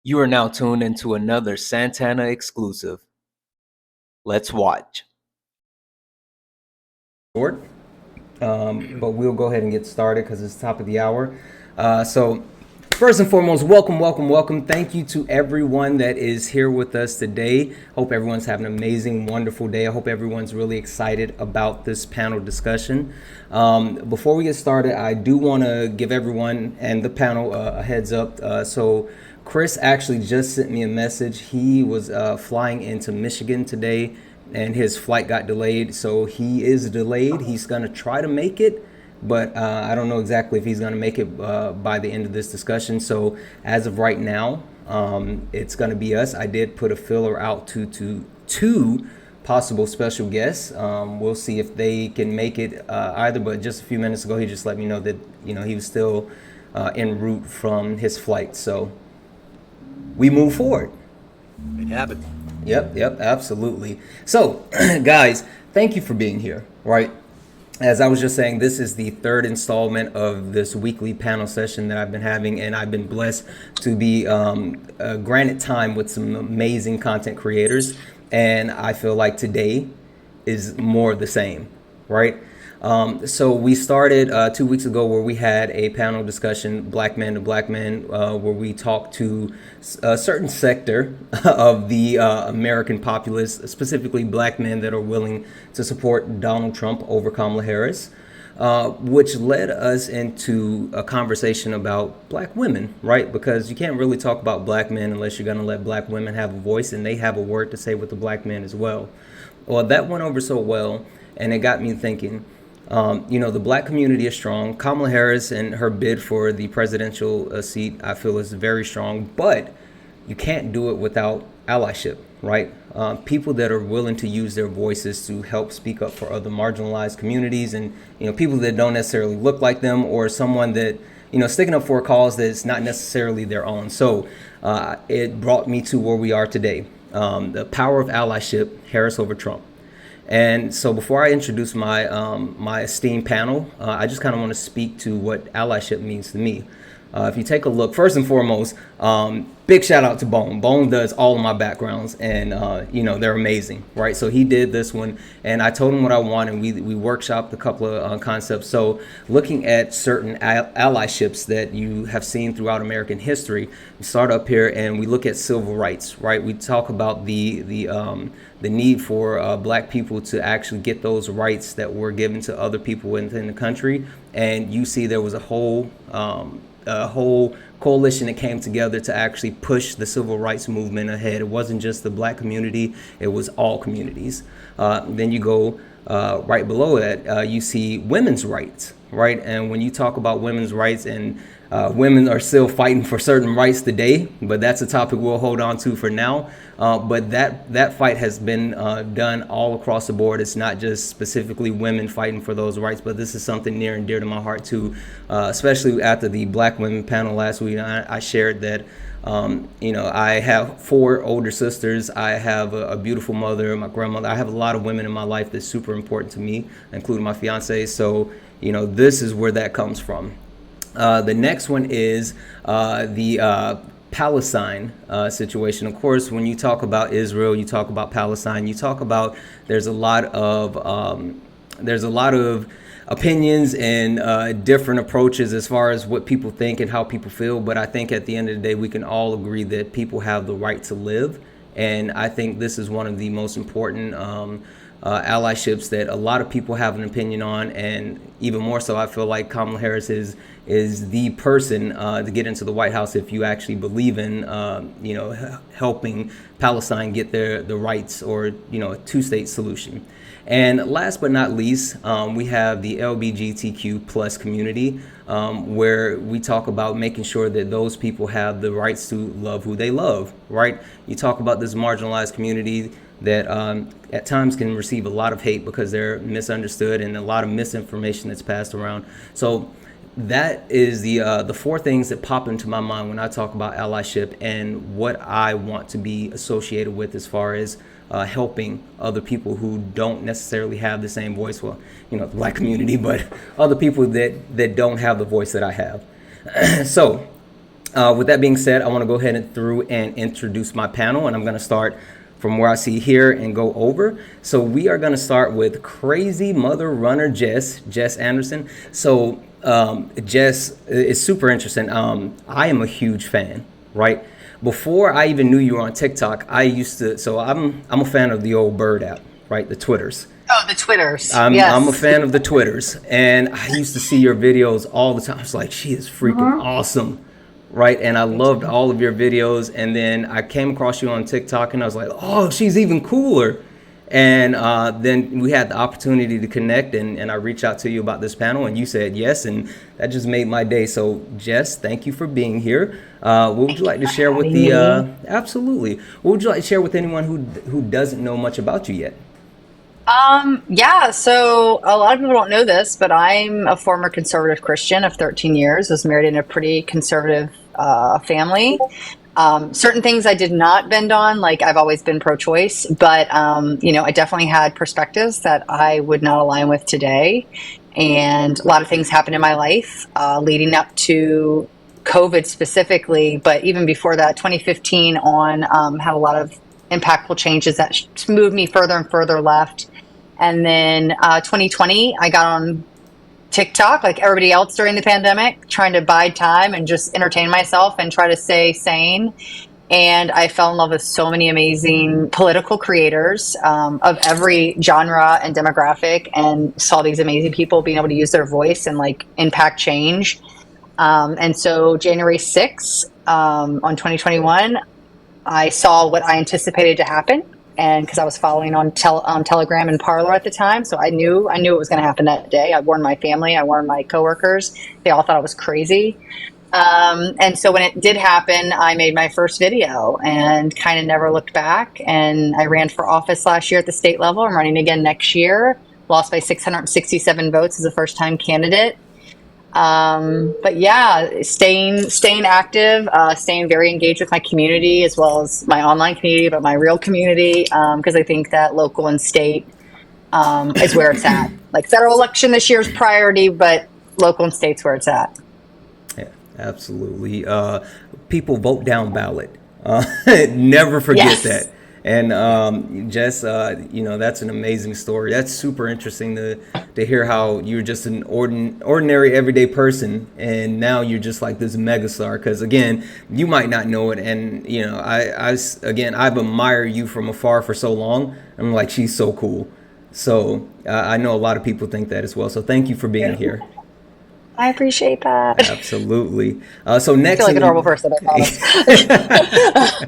You are now tuned into another Santana exclusive. Let's watch. Short, but we'll go ahead and get started because it's top of the hour. So, first and foremost, welcome. Thank you to everyone that is here with us today. Hope everyone's having an amazing, wonderful day. I hope everyone's really excited about this panel discussion. Before we get started, I do want to give everyone and the panel a heads up. So, Chris actually just sent me a message. He was flying into Michigan today and his flight got delayed. So he is delayed. He's going to try to make it, but I don't know exactly if he's going to make it by the end of this discussion. So as of right now, it's going to be us. I did put a filler out to two possible special guests. We'll see if they can make it either, but just a few minutes ago, he just let me know that, he was still en route from his flight. So we move forward. It happened. Yep, absolutely. So, guys, thank you for being here, right? As I was just saying, this is the third installment of this weekly panel session that I've been having, and I've been blessed to be granted time with some amazing content creators, and I feel like today is more of the same, right? So we started 2 weeks ago where we had a panel discussion, Black Man to Black Man, where we talked to a certain sector of the American populace, specifically black men that are willing to support Donald Trump over Kamala Harris, which led us into a conversation about black women, right? Because you can't really talk about black men unless you're going to let black women have a voice and they have a word to say with the black men as well. Well, that went over so well, and it got me thinking. The black community is strong. Kamala Harris and her bid for the presidential seat, I feel, is very strong. But you can't do it without allyship, right? People that are willing to use their voices to help speak up for other marginalized communities, and people that don't necessarily look like them, or someone that sticking up for a cause that's not necessarily their own. So it brought me to where we are today. The power of allyship, Harris over Trump. And so before I introduce my esteemed panel, I just kind of want to speak to what allyship means to me. If you take a look, first and foremost, big shout out to Bone. Bone does all of my backgrounds, and they're amazing, right? So he did this one, and I told him what I want, and we workshopped a couple of concepts. So looking at certain allyships that you have seen throughout American history, we start up here and we look at civil rights, right? We talk about the need for black people to actually get those rights that were given to other people within the country, and you see there was a whole coalition that came together to actually push the civil rights movement ahead. It wasn't just the black community, it was all communities. Then you go right below that, you see women's rights, right? And when you talk about women's rights, and women are still fighting for certain rights today, but that's a topic we'll hold on to for now. But that fight has been done all across the board. It's not just specifically women fighting for those rights, but this is something near and dear to my heart too, especially after the Black Women panel last week. I shared that I have 4 older sisters. I have a beautiful mother, my grandmother. I have a lot of women in my life that's super important to me, including my fiance. So, this is where that comes from. The next one is the Palestine situation. Of course, when you talk about Israel, you talk about Palestine, you talk about there's a lot of opinions and different approaches as far as what people think and how people feel. But I think at the end of the day, we can all agree that people have the right to live. And I think this is one of the most important allyships that a lot of people have an opinion on, and even more so, I feel like Kamala Harris is the person to get into the White House if you actually believe in helping Palestine get the rights, or a two-state solution. And last but not least, we have the LGBTQ plus community, where we talk about making sure that those people have the rights to love who they love, right? You talk about this marginalized community that at times can receive a lot of hate because they're misunderstood, and a lot of misinformation that's passed around. So that is the 4 things that pop into my mind when I talk about allyship and what I want to be associated with as far as helping other people who don't necessarily have the same voice. Well, the black community, but other people that don't have the voice that I have. So With that being said, I want to go ahead and through and introduce my panel, and I'm going to start from where I see here and go over. So we are going to start with crazy mother runner Jess Anderson. So Jess is super interesting. I am a huge fan, right? Before I even knew you were on TikTok, I used to. So I'm a fan of the old Bird app, right? The Twitters. Oh, the Twitters. Yes. I'm a fan of the Twitters, and I used to see your videos all the time. I was like, she is freaking awesome, right? And I loved all of your videos. And then I came across you on TikTok, and I was like, oh, she's even cooler. And then we had the opportunity to connect, and I reached out to you about this panel, and you said yes, and that just made my day. So, Jess, thank you for being here. What would you like to share with the? Absolutely. What would you like to share with anyone who doesn't know much about you yet? Yeah, so a lot of people don't know this, but I'm a former conservative Christian of 13 years, was married in a pretty conservative family. Certain things I did not bend on, like I've always been pro-choice, but I definitely had perspectives that I would not align with today. And a lot of things happened in my life leading up to COVID specifically, but even before that, 2015 on, had a lot of impactful changes that moved me further and further left. And then 2020, I got on TikTok like everybody else during the pandemic, trying to bide time and just entertain myself and try to stay sane. And I fell in love with so many amazing political creators of every genre and demographic, and saw these amazing people being able to use their voice and like impact change. And so January 6th on 2021, I saw what I anticipated to happen, and because I was following on Telegram and Parler at the time, so I knew it was going to happen that day. I warned my family, I warned my coworkers. They all thought I was crazy. And so when it did happen, I made my first video and kind of never looked back. And I ran for office last year at the state level. I'm running again next year. Lost by 667 votes as a first-time candidate. But yeah, staying active, staying very engaged with my community as well as my online community, but my real community, because I think that local and state is where it's at. Like federal election this year's priority, but local and state's where it's at. Yeah, absolutely. People vote down ballot. Never forget that. And Jess, that's an amazing story. That's super interesting to hear how you're just an ordinary everyday person, and now you're just like this megastar. Because again, you might not know it, and I've admired you from afar for so long. I'm like, she's so cool. So I know a lot of people think that as well. So thank you for being here. I appreciate that. Absolutely. So next, I feel like a normal person, I promise.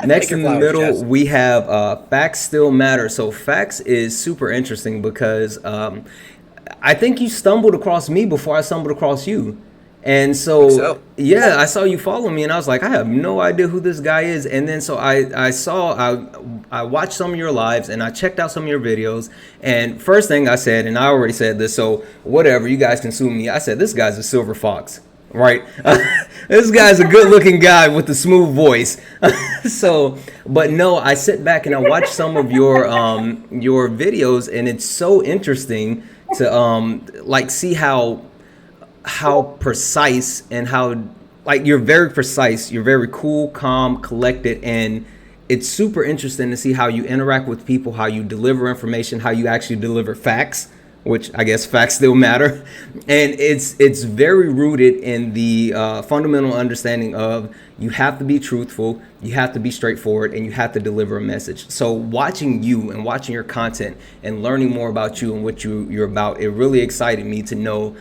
Next in the middle, we have Facts Still Matter. So facts is super interesting because I think you stumbled across me before I stumbled across you. And so, yeah, I saw you follow me, and I was like, I have no idea who this guy is. And then so I watched some of your lives, and I checked out some of your videos. And first thing I said, and I already said this, so whatever, you guys can sue me. I said, this guy's a silver fox. Right, this guy's a good-looking guy with a smooth voice. So, but no, I sit back and I watch some of your videos, and it's so interesting to see how precise and how you're very precise. You're very cool, calm, collected, and it's super interesting to see how you interact with people, how you deliver information, how you actually deliver facts, which I guess facts still matter. And it's very rooted in the fundamental understanding of you have to be truthful, you have to be straightforward, and you have to deliver a message. So watching you and watching your content and learning more about you and what you're about, it really excited me to know,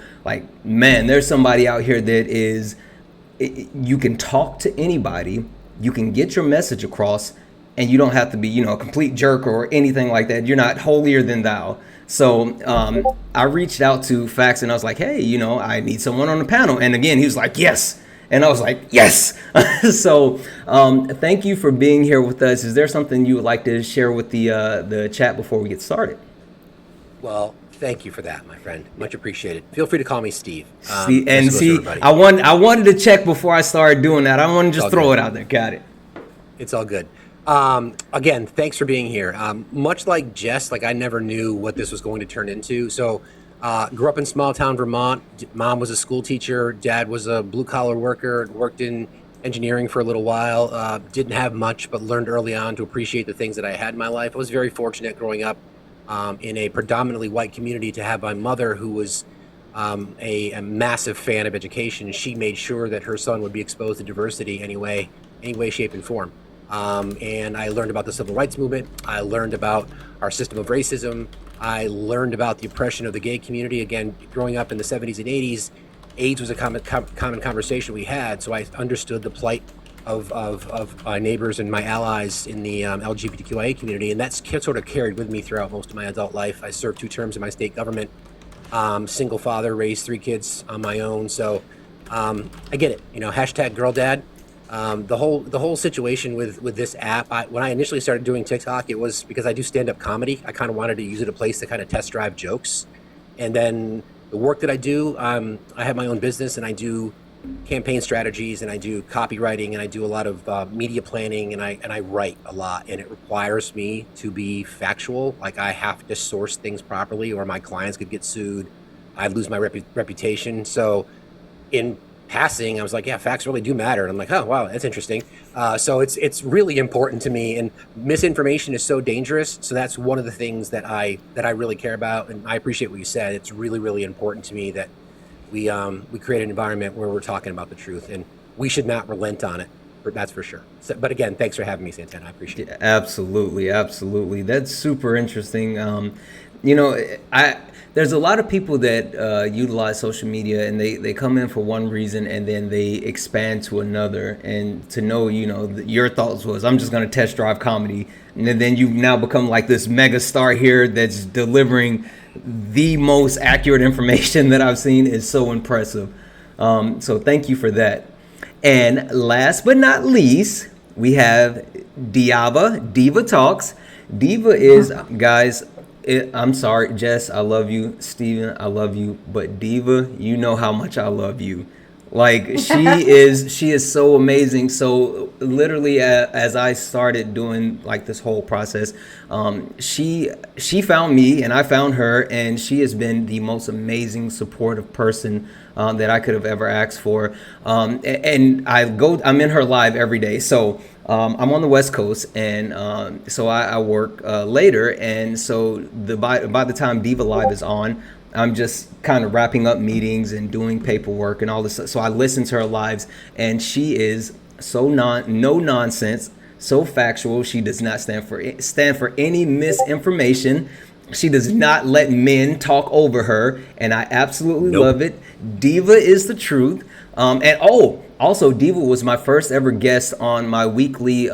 man, there's somebody out here that is, you can talk to anybody, you can get your message across, and you don't have to be, a complete jerk or anything like that. You're not holier than thou. So I reached out to Facts, and I was like, hey, I need someone on the panel. And again, he was like, yes. And I was like, yes. So thank you for being here with us. Is there something you would like to share with the chat before we get started? Well, thank you for that, my friend. Much appreciated. Feel free to call me Steve. I wanted to check before I started doing that. I wanted to just throw it out there. Got it. It's all good. Again, thanks for being here. Much like Jess, I never knew what this was going to turn into. So Grew up in small town Vermont. Mom was a school teacher. Dad was a blue collar worker. Worked in engineering for a little while. Didn't have much, but learned early on to appreciate the things that I had in my life. I was very fortunate growing up in a predominantly white community to have my mother, who was a massive fan of education. She made sure that her son would be exposed to diversity any way, shape, and form. And I learned about the civil rights movement. I learned about our system of racism. I learned about the oppression of the gay community. Again, growing up in the 70s and 80s, AIDS was a common conversation we had. So I understood the plight of my neighbors and my allies in the LGBTQIA community. And that's sort of carried with me throughout most of my adult life. I served 2 terms in my state government. Single father, raised 3 kids on my own. So I get it. Hashtag girl dad. The whole situation with this app, when I initially started doing TikTok, it was because I do stand-up comedy. I kind of wanted to use it a place to kind of test drive jokes. And then the work that I do, I have my own business, and I do campaign strategies, and I do copywriting, and I do a lot of media planning, and I write a lot, and it requires me to be factual. Like, I have to source things properly, or my clients could get sued. I'd lose my reputation. So in passing, I was like, yeah, facts really do matter. And I'm like, oh, wow, that's interesting. So it's really important to me, and misinformation is so dangerous. So that's one of the things that I really care about. And I appreciate what you said. It's really, really important to me that we create an environment where we're talking about the truth, and we should not relent on it. That's for sure. So, but again, thanks for having me, Santana. I appreciate it. Absolutely. That's super interesting. There's a lot of people that utilize social media, and they come in for one reason and then they expand to another. And to know, your thoughts was, I'm just going to test drive comedy. And then you now become like this mega star here that's delivering the most accurate information that I've seen. Is so impressive. So thank you for that. And last but not least, we have Diva Talks. Diva is, guys, I'm sorry, Jess, I love you. Steven, I love you. But Diva, you know how much I love you. Like, she is so amazing. So literally, as I started doing like this whole process, she found me and I found her, and she has been the most amazing, supportive person that I could have ever asked for. And I'm in her live every day. So I'm on the West Coast, and so I work later. And so by the time Diva Live is on, I'm just kind of wrapping up meetings and doing paperwork and all this. So I listen to her lives, and she is so no nonsense, so factual. She does not stand for any misinformation. She does not let men talk over her, and I absolutely love it. Diva is the truth. Also, Diva was my first ever guest on my weekly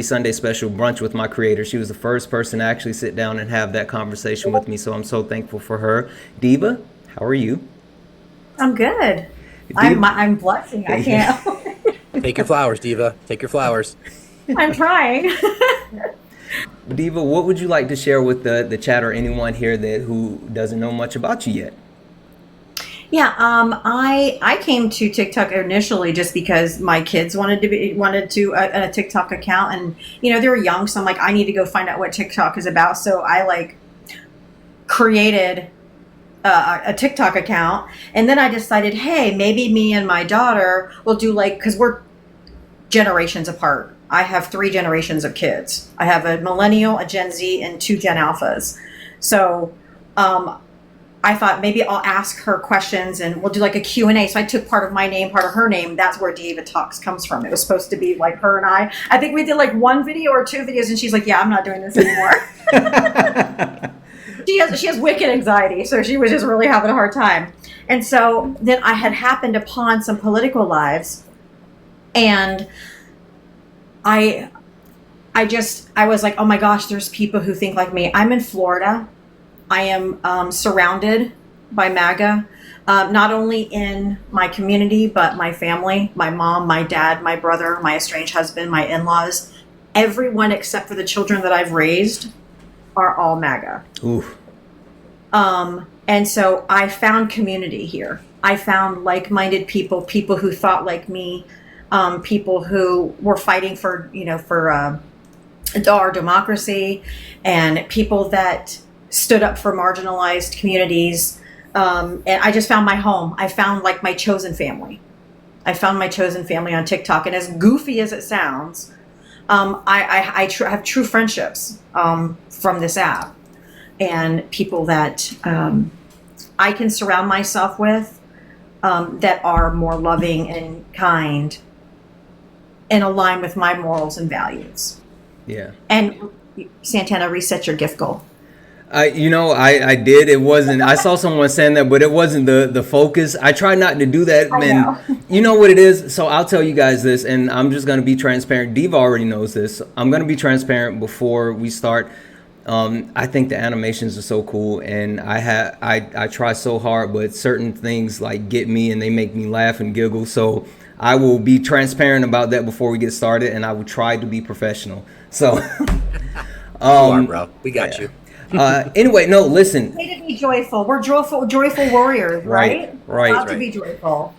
Sunday special, Brunch with My Creator. She was the first person to actually sit down and have that conversation with me, so I'm so thankful for her. Diva, how are you? I'm good. I'm blushing. I can't. Take your flowers, Diva. Take your flowers. I'm trying. Diva, what would you like to share with the chat or anyone here who doesn't know much about you yet? Yeah, I came to TikTok initially just because my kids wanted a TikTok account, and they were young, so I'm like, I need to go find out what TikTok is about. So I created a TikTok account, and then I decided, hey, maybe me and my daughter will do because we're generations apart. I have 3 generations of kids. I have a millennial, a Gen Z, and 2 Gen Alphas. So I thought maybe I'll ask her questions and we'll do a Q&A. So I took part of my name, part of her name. That's where Diva Talks comes from. It was supposed to be her and I. I think we did 1 video or 2 videos, and she's like, yeah, I'm not doing this anymore. She has wicked anxiety, so she was just really having a hard time. And so then I had happened upon some political lives, and I was like, oh my gosh, there's people who think like me. I'm in Florida. I am surrounded by MAGA, not only in my community, but my family, my mom, my dad, my brother, my estranged husband, my in-laws. Everyone except for the children that I've raised are all MAGA. Oof. And so I found community here. I found like-minded people who thought like me, people who were fighting for our democracy, and people that stood up for marginalized communities. And I just found my home. I found like my chosen family. I found my chosen family on TikTok. And as goofy as it sounds, I have true friendships from this app, and people that I can surround myself with that are more loving and kind and align with my morals and values. Yeah. And Santana, reset your gift goal. I did. It wasn't. I saw someone saying that, but it wasn't the focus. I try not to do that, man. You know what it is. So I'll tell you guys this, and I'm just gonna be transparent. Diva already knows this. I'm gonna be transparent before we start. I think the animations are so cool, and I try so hard, but certain things like get me, and they make me laugh and giggle. So I will be transparent about that before we get started, and I will try to be professional. So, You are, bro. We got you. Anyway, no, listen. To be joyful. We're joyful warriors, right? Right. Allowed to be joyful.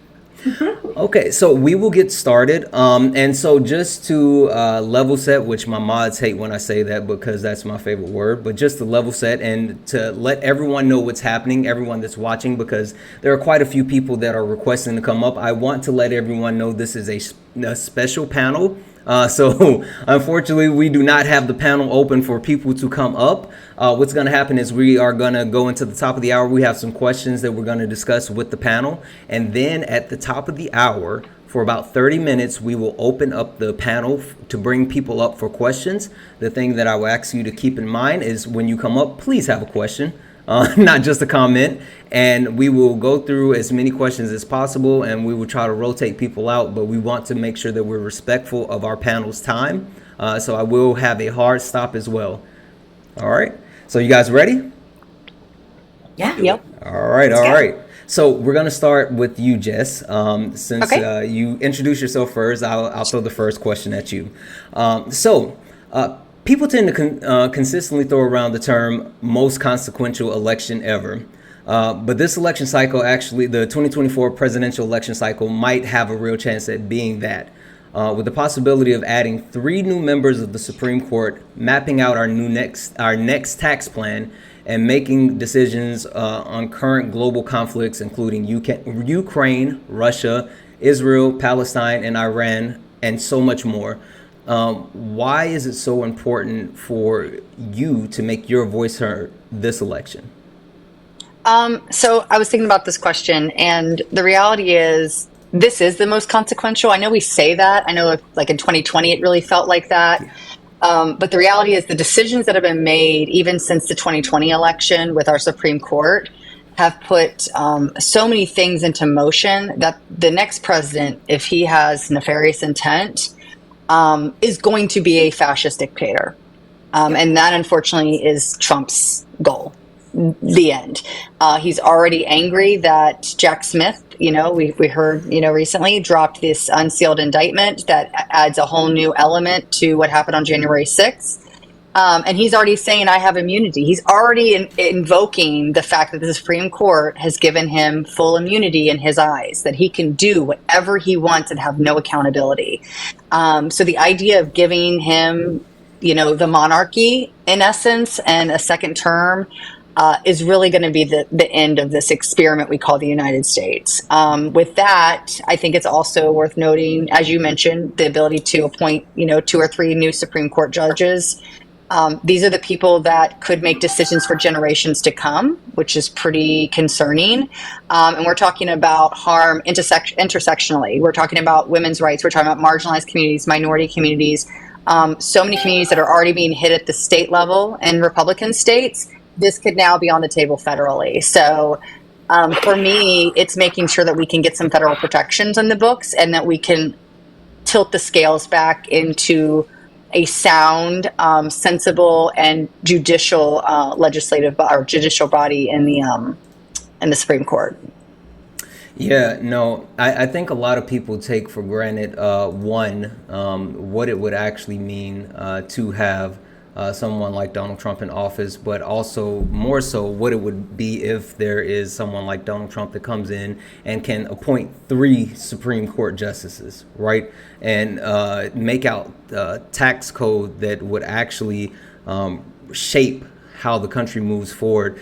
Okay, so we will get started. And so just to level set, which my mods hate when I say that because that's my favorite word, but just to level set and to let everyone know what's happening, everyone that's watching, because there are quite a few people that are requesting to come up. I want to let everyone know this is a special panel. So unfortunately, we do not have the panel open for people to come up. What's going to happen is we are going to go into the top of the hour. We have some questions that we're going to discuss with the panel. And then at the top of the hour, for about 30 minutes, we will open up the panel to bring people up for questions. The thing that I will ask you to keep in mind is when you come up, please have a question. Not just a comment, and we will go through as many questions as possible, and we will try to rotate people out, but we want to make sure that we're respectful of our panel's time. So I will have a hard stop as well. All right, so you guys ready? Yeah. Yep. All right. So we're gonna start with you, Jess. Since you introduce yourself first, I'll throw the first question at you. People tend to consistently throw around the term most consequential election ever. But this election cycle, actually, the 2024 presidential election cycle might have a real chance at being that. With the possibility of adding 3 new members of the Supreme Court, mapping out our next tax plan, and making decisions on current global conflicts, including Ukraine, Russia, Israel, Palestine, and Iran, and so much more. Why is it so important for you to make your voice heard this election? So I was thinking about this question, and the reality is this is the most consequential. I know we say that. I know like in 2020, it really felt like that. But the reality is the decisions that have been made, even since the 2020 election with our Supreme Court, have put so many things into motion that the next president, if he has nefarious intent, is going to be a fascist dictator. And that, unfortunately, is Trump's goal. The end. He's already angry that Jack Smith, we heard, recently dropped this unsealed indictment that adds a whole new element to what happened on January 6th. And he's already saying, I have immunity. He's already invoking the fact that the Supreme Court has given him full immunity in his eyes, that he can do whatever he wants and have no accountability. So the idea of giving him, the monarchy, in essence, and a second term is really going to be the end of this experiment we call the United States. With that, I think it's also worth noting, as you mentioned, the ability to appoint, 2 or 3 new Supreme Court judges. These are the people that could make decisions for generations to come, which is pretty concerning. And we're talking about harm intersectionally. We're talking about women's rights. We're talking about marginalized communities, minority communities, so many communities that are already being hit at the state level in Republican states. This could now be on the table federally. So for me, it's making sure that we can get some federal protections in the books and that we can tilt the scales back into a sound, sensible, and judicial judicial body in the Supreme Court. Yeah, no, I think a lot of people take for granted, what it would actually mean to have someone like Donald Trump in office, but also more so what it would be if there is someone like Donald Trump that comes in and can appoint 3 Supreme Court justices, right? And make out tax code that would actually shape how the country moves forward.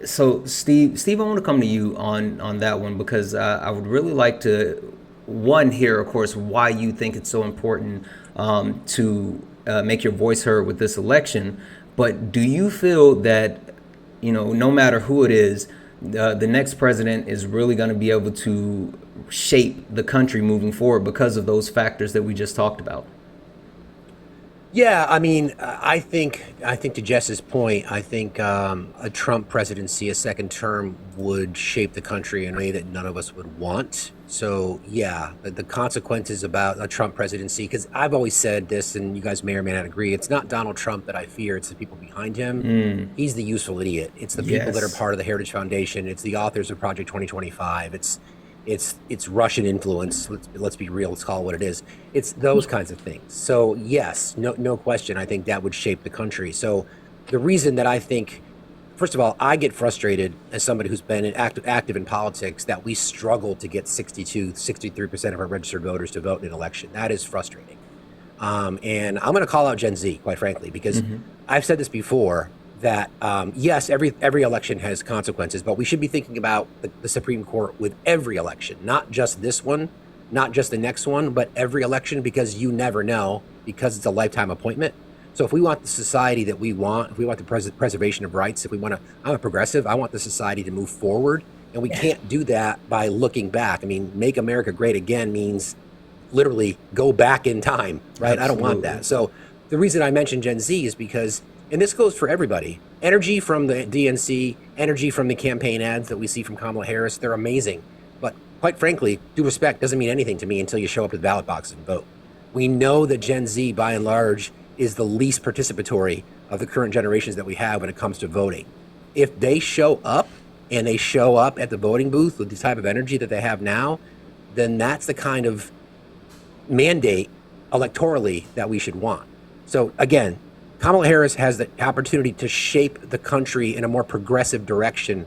So Steve, I want to come to you on that one, because I would really like to, one, hear, of course, why you think it's so important to make your voice heard with this election. But do you feel that, no matter who it is, the next president is really going to be able to shape the country moving forward because of those factors that we just talked about? Yeah, I mean, I think to Jess's point, I think a Trump presidency, a second term, would shape the country in a way that none of us would want. So yeah, the consequences about a Trump presidency, because I've always said this, and you guys may or may not agree, it's not Donald Trump that I fear, it's the people behind him. He's the useful idiot. It's the people that are part of the Heritage Foundation. It's the authors of Project 2025. It's Russian influence. Let's be real. Let's call it what it is. It's those kinds of things. So yes, no question. I think that would shape the country. So the reason that I think, first of all, I get frustrated as somebody who's been active in politics that we struggle to get 63% of our registered voters to vote in an election. That is frustrating. And I'm going to call out Gen Z, quite frankly, because I've said this before, that yes, every election has consequences, but we should be thinking about the Supreme Court with every election, not just this one, not just the next one, but every election, because you never know, because it's a lifetime appointment. So if we want the society that we want, if we want the preservation of rights, if we want to, I'm a progressive, I want the society to move forward, and we can't do that by looking back. I mean, make America great again means literally go back in time, right? Absolutely. I don't want that. So the reason I mentioned Gen Z is because, and this goes for everybody, energy from the DNC, energy from the campaign ads that we see from Kamala Harris, they're amazing. But quite frankly, due respect doesn't mean anything to me until you show up to the ballot box and vote. We know that Gen Z, by and large, is the least participatory of the current generations that we have when it comes to voting. If they show up, and they show up at the voting booth with the type of energy that they have now, then that's the kind of mandate electorally that we should want. So again, Kamala Harris has the opportunity to shape the country in a more progressive direction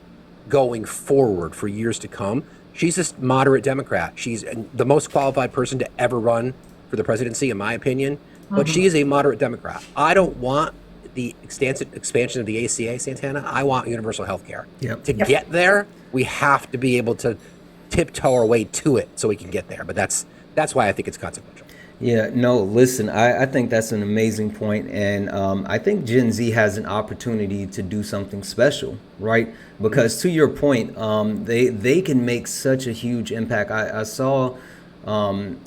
going forward for years to come. She's a moderate Democrat. She's the most qualified person to ever run for the presidency, in my opinion. But she is a moderate Democrat. I don't want the expansion of the ACA, Santana. I want universal health care. To get there, we have to be able to tiptoe our way to it so we can get there. But that's why I think it's consequential. Yeah, no, listen, I think that's an amazing point. And I think Gen Z has an opportunity to do something special, right? Because to your point, they can make such a huge impact. I saw an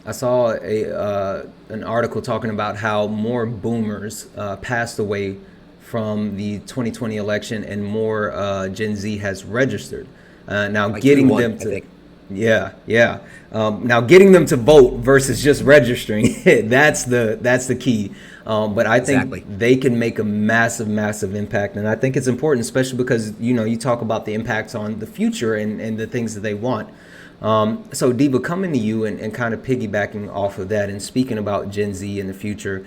article talking about how more boomers passed away from the 2020 election and more Gen Z has registered. Now like getting them to... Now getting them to vote versus just registering, that's the key. But I think they can make a massive impact. And I think it's important, especially because, you talk about the impacts on the future and the things that they want. So Diva, coming to you and kind of piggybacking off of that and speaking about Gen Z in the future,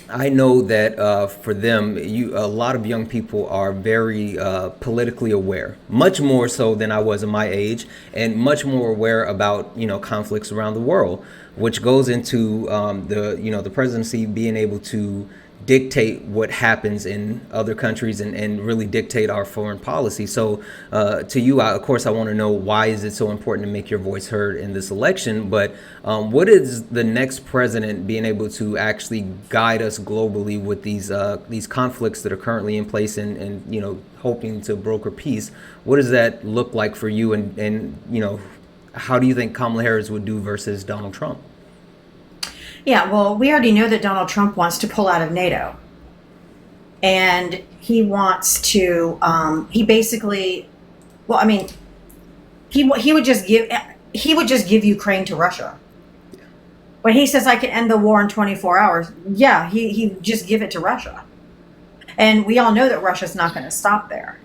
I know that for them, a lot of young people are very politically aware, much more so than I was in my age, and much more aware about conflicts around the world, which goes into the presidency being able to dictate what happens in other countries and really dictate our foreign policy. So to you, of course, I want to know, why is it so important to make your voice heard in this election? But what is the next president being able to actually guide us globally with these conflicts that are currently in place and hoping to broker peace? What does that look like for you? And how do you think Kamala Harris would do versus Donald Trump? Yeah, well, we already know that Donald Trump wants to pull out of NATO. And he wants to, he basically, well, I mean, he would just give Ukraine to Russia. When he says, I can end the war in 24 hours, yeah, he just give it to Russia. And we all know that Russia's not going to stop there.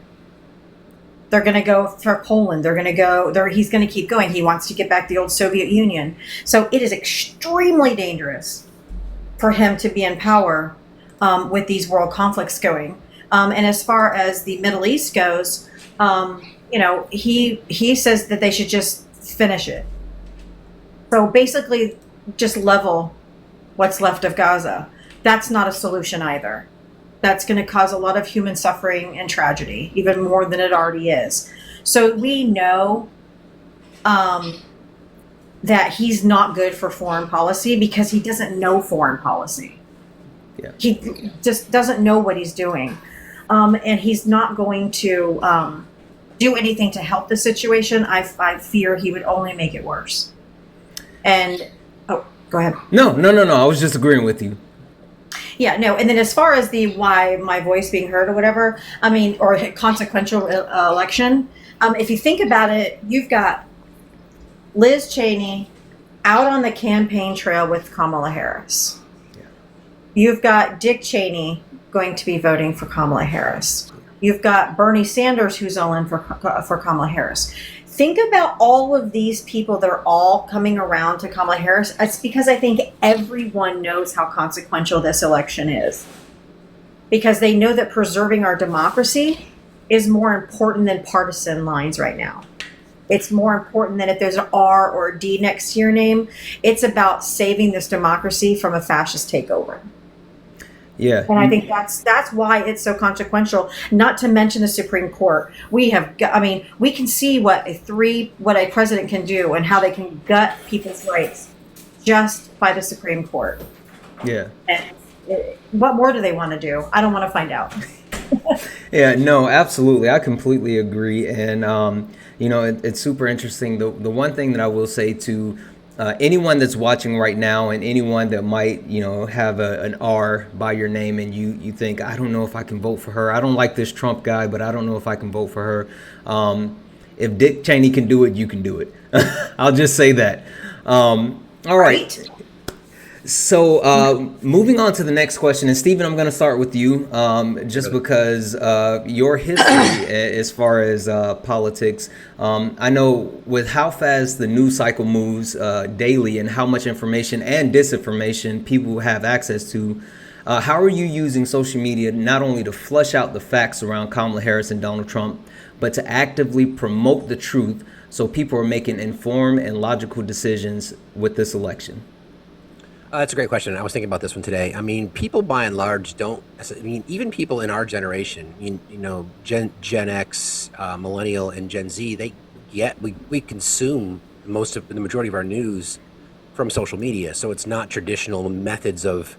They're going to go for Poland. He's going to keep going. He wants to get back the old Soviet Union. So it is extremely dangerous for him to be in power with these world conflicts going. And as far as the Middle East goes, he says that they should just finish it. So basically just level what's left of Gaza. That's not a solution either. that's going to cause a lot of human suffering and tragedy, even more than it already is. So we know that he's not good for foreign policy because he doesn't know foreign policy. Yeah. He just doesn't know what he's doing. And he's not going to do anything to help the situation. I fear he would only make it worse. And, oh, go ahead. No. I was just agreeing with you. Yeah, no. And then as far as the why my voice being heard or whatever, I mean, or a consequential election, if you think about it, you've got Liz Cheney out on the campaign trail with Kamala Harris. Yeah. You've got Dick Cheney going to be voting for Kamala Harris. You've got Bernie Sanders who's all in for Kamala Harris. Think about all of these people that are all coming around to Kamala Harris. It's because I think everyone knows how consequential this election is. Because they know that preserving our democracy is more important than partisan lines right now. It's more important than if there's an R or a D next to your name. It's about saving this democracy from a fascist takeover. Yeah. And I think that's why it's so consequential, not to mention the Supreme Court. We can see what a president can do and how they can gut people's rights just by the Supreme Court. Yeah. And what more do they want to do? I don't want to find out. Yeah, no, absolutely. I completely agree. And, it's super interesting. The one thing that I will say to anyone that's watching right now and anyone that might, have an R by your name and you think, I don't know if I can vote for her. I don't like this Trump guy, but I don't know if I can vote for her. If Dick Cheney can do it, you can do it. I'll just say that. All right. So moving on to the next question, and Stephen, I'm going to start with you, just because your history as far as politics. I know with how fast the news cycle moves daily and how much information and disinformation people have access to, how are you using social media not only to flush out the facts around Kamala Harris and Donald Trump, but to actively promote the truth so people are making informed and logical decisions with this election? That's a great question. I was thinking about this one today. I mean, people by and large don't. I mean, even people in our generation, Gen X, Millennial, and Gen Z, we consume the majority of our news from social media. So it's not traditional methods of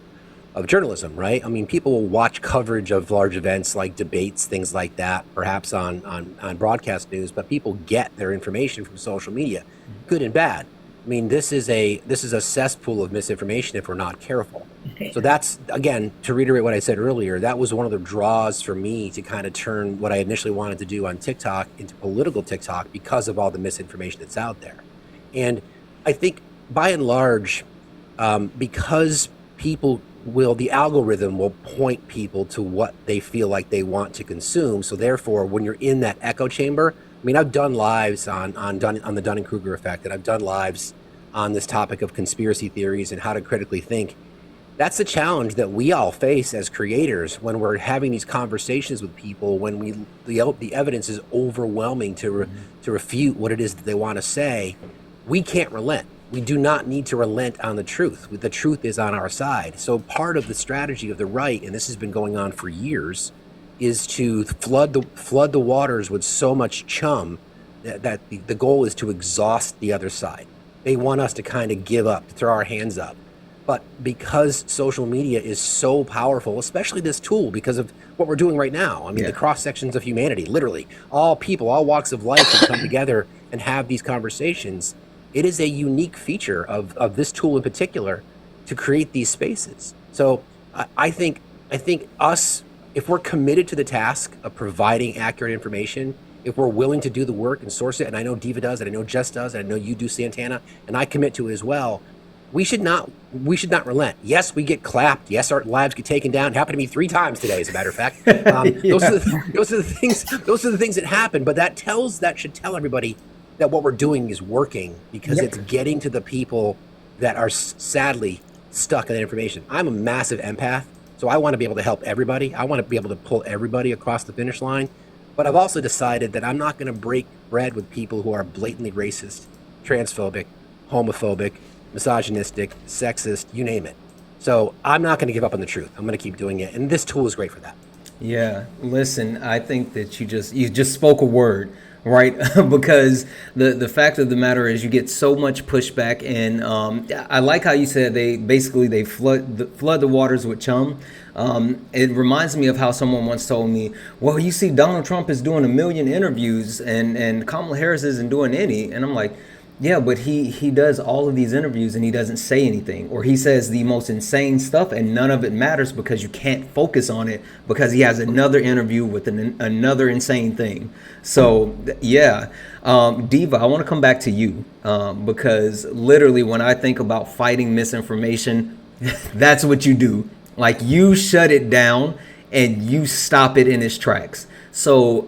journalism, right? I mean, people will watch coverage of large events like debates, things like that, perhaps on broadcast news, but people get their information from social media, good and bad. I mean, this is a cesspool of misinformation if we're not careful. So that's, again, to reiterate what I said earlier, that was one of the draws for me to kind of turn what I initially wanted to do on TikTok into political TikTok because of all the misinformation that's out there. And I think by and large, because the algorithm will point people to what they feel like they want to consume. So therefore, when you're in that echo chamber, I mean, I've done lives on the Dunning-Kruger effect, and I've done lives on this topic of conspiracy theories and how to critically think. That's the challenge that we all face as creators when we're having these conversations with people, when the evidence is overwhelming to refute what it is that they want to say. We can't relent. We do not need to relent on the truth. The truth is on our side. So part of the strategy of the right, and this has been going on for years, is to flood the waters with so much chum that the goal is to exhaust the other side. They want us to kind of give up, to throw our hands up. But because social media is so powerful, especially this tool, because of what we're doing right now, I mean, the cross sections of humanity, literally, all people, all walks of life can come together and have these conversations. It is a unique feature of this tool in particular to create these spaces. So I think us, if we're committed to the task of providing accurate information, if we're willing to do the work and source it, and I know Diva does, and I know Jess does, and I know you do, Santana, and I commit to it as well, we should not relent. Yes, we get clapped. Yes, our lives get taken down. It happened to me 3 times today, as a matter of fact. Those are the things that happen. But that should tell everybody that what we're doing is working, because it's getting to the people that are sadly stuck in that information. I'm a massive empath, so I want to be able to help everybody. I want to be able to pull everybody across the finish line. But I've also decided that I'm not going to break bread with people who are blatantly racist, transphobic, homophobic, misogynistic, sexist, you name it. So I'm not going to give up on the truth. I'm going to keep doing it. And this tool is great for that. Yeah, listen, I think that you just spoke a word, right? Because the fact of the matter is you get so much pushback, and I like how you said they flood the waters with chum. It reminds me of how someone once told me, well, you see, Donald Trump is doing 1 million interviews, and Kamala Harris isn't doing any, and I'm like, yeah, but he does all of these interviews and he doesn't say anything, or he says the most insane stuff and none of it matters because you can't focus on it because he has another interview with another insane thing. So yeah, Diva, I want to come back to you because literally when I think about fighting misinformation, that's what you do. Like, you shut it down and you stop it in its tracks. So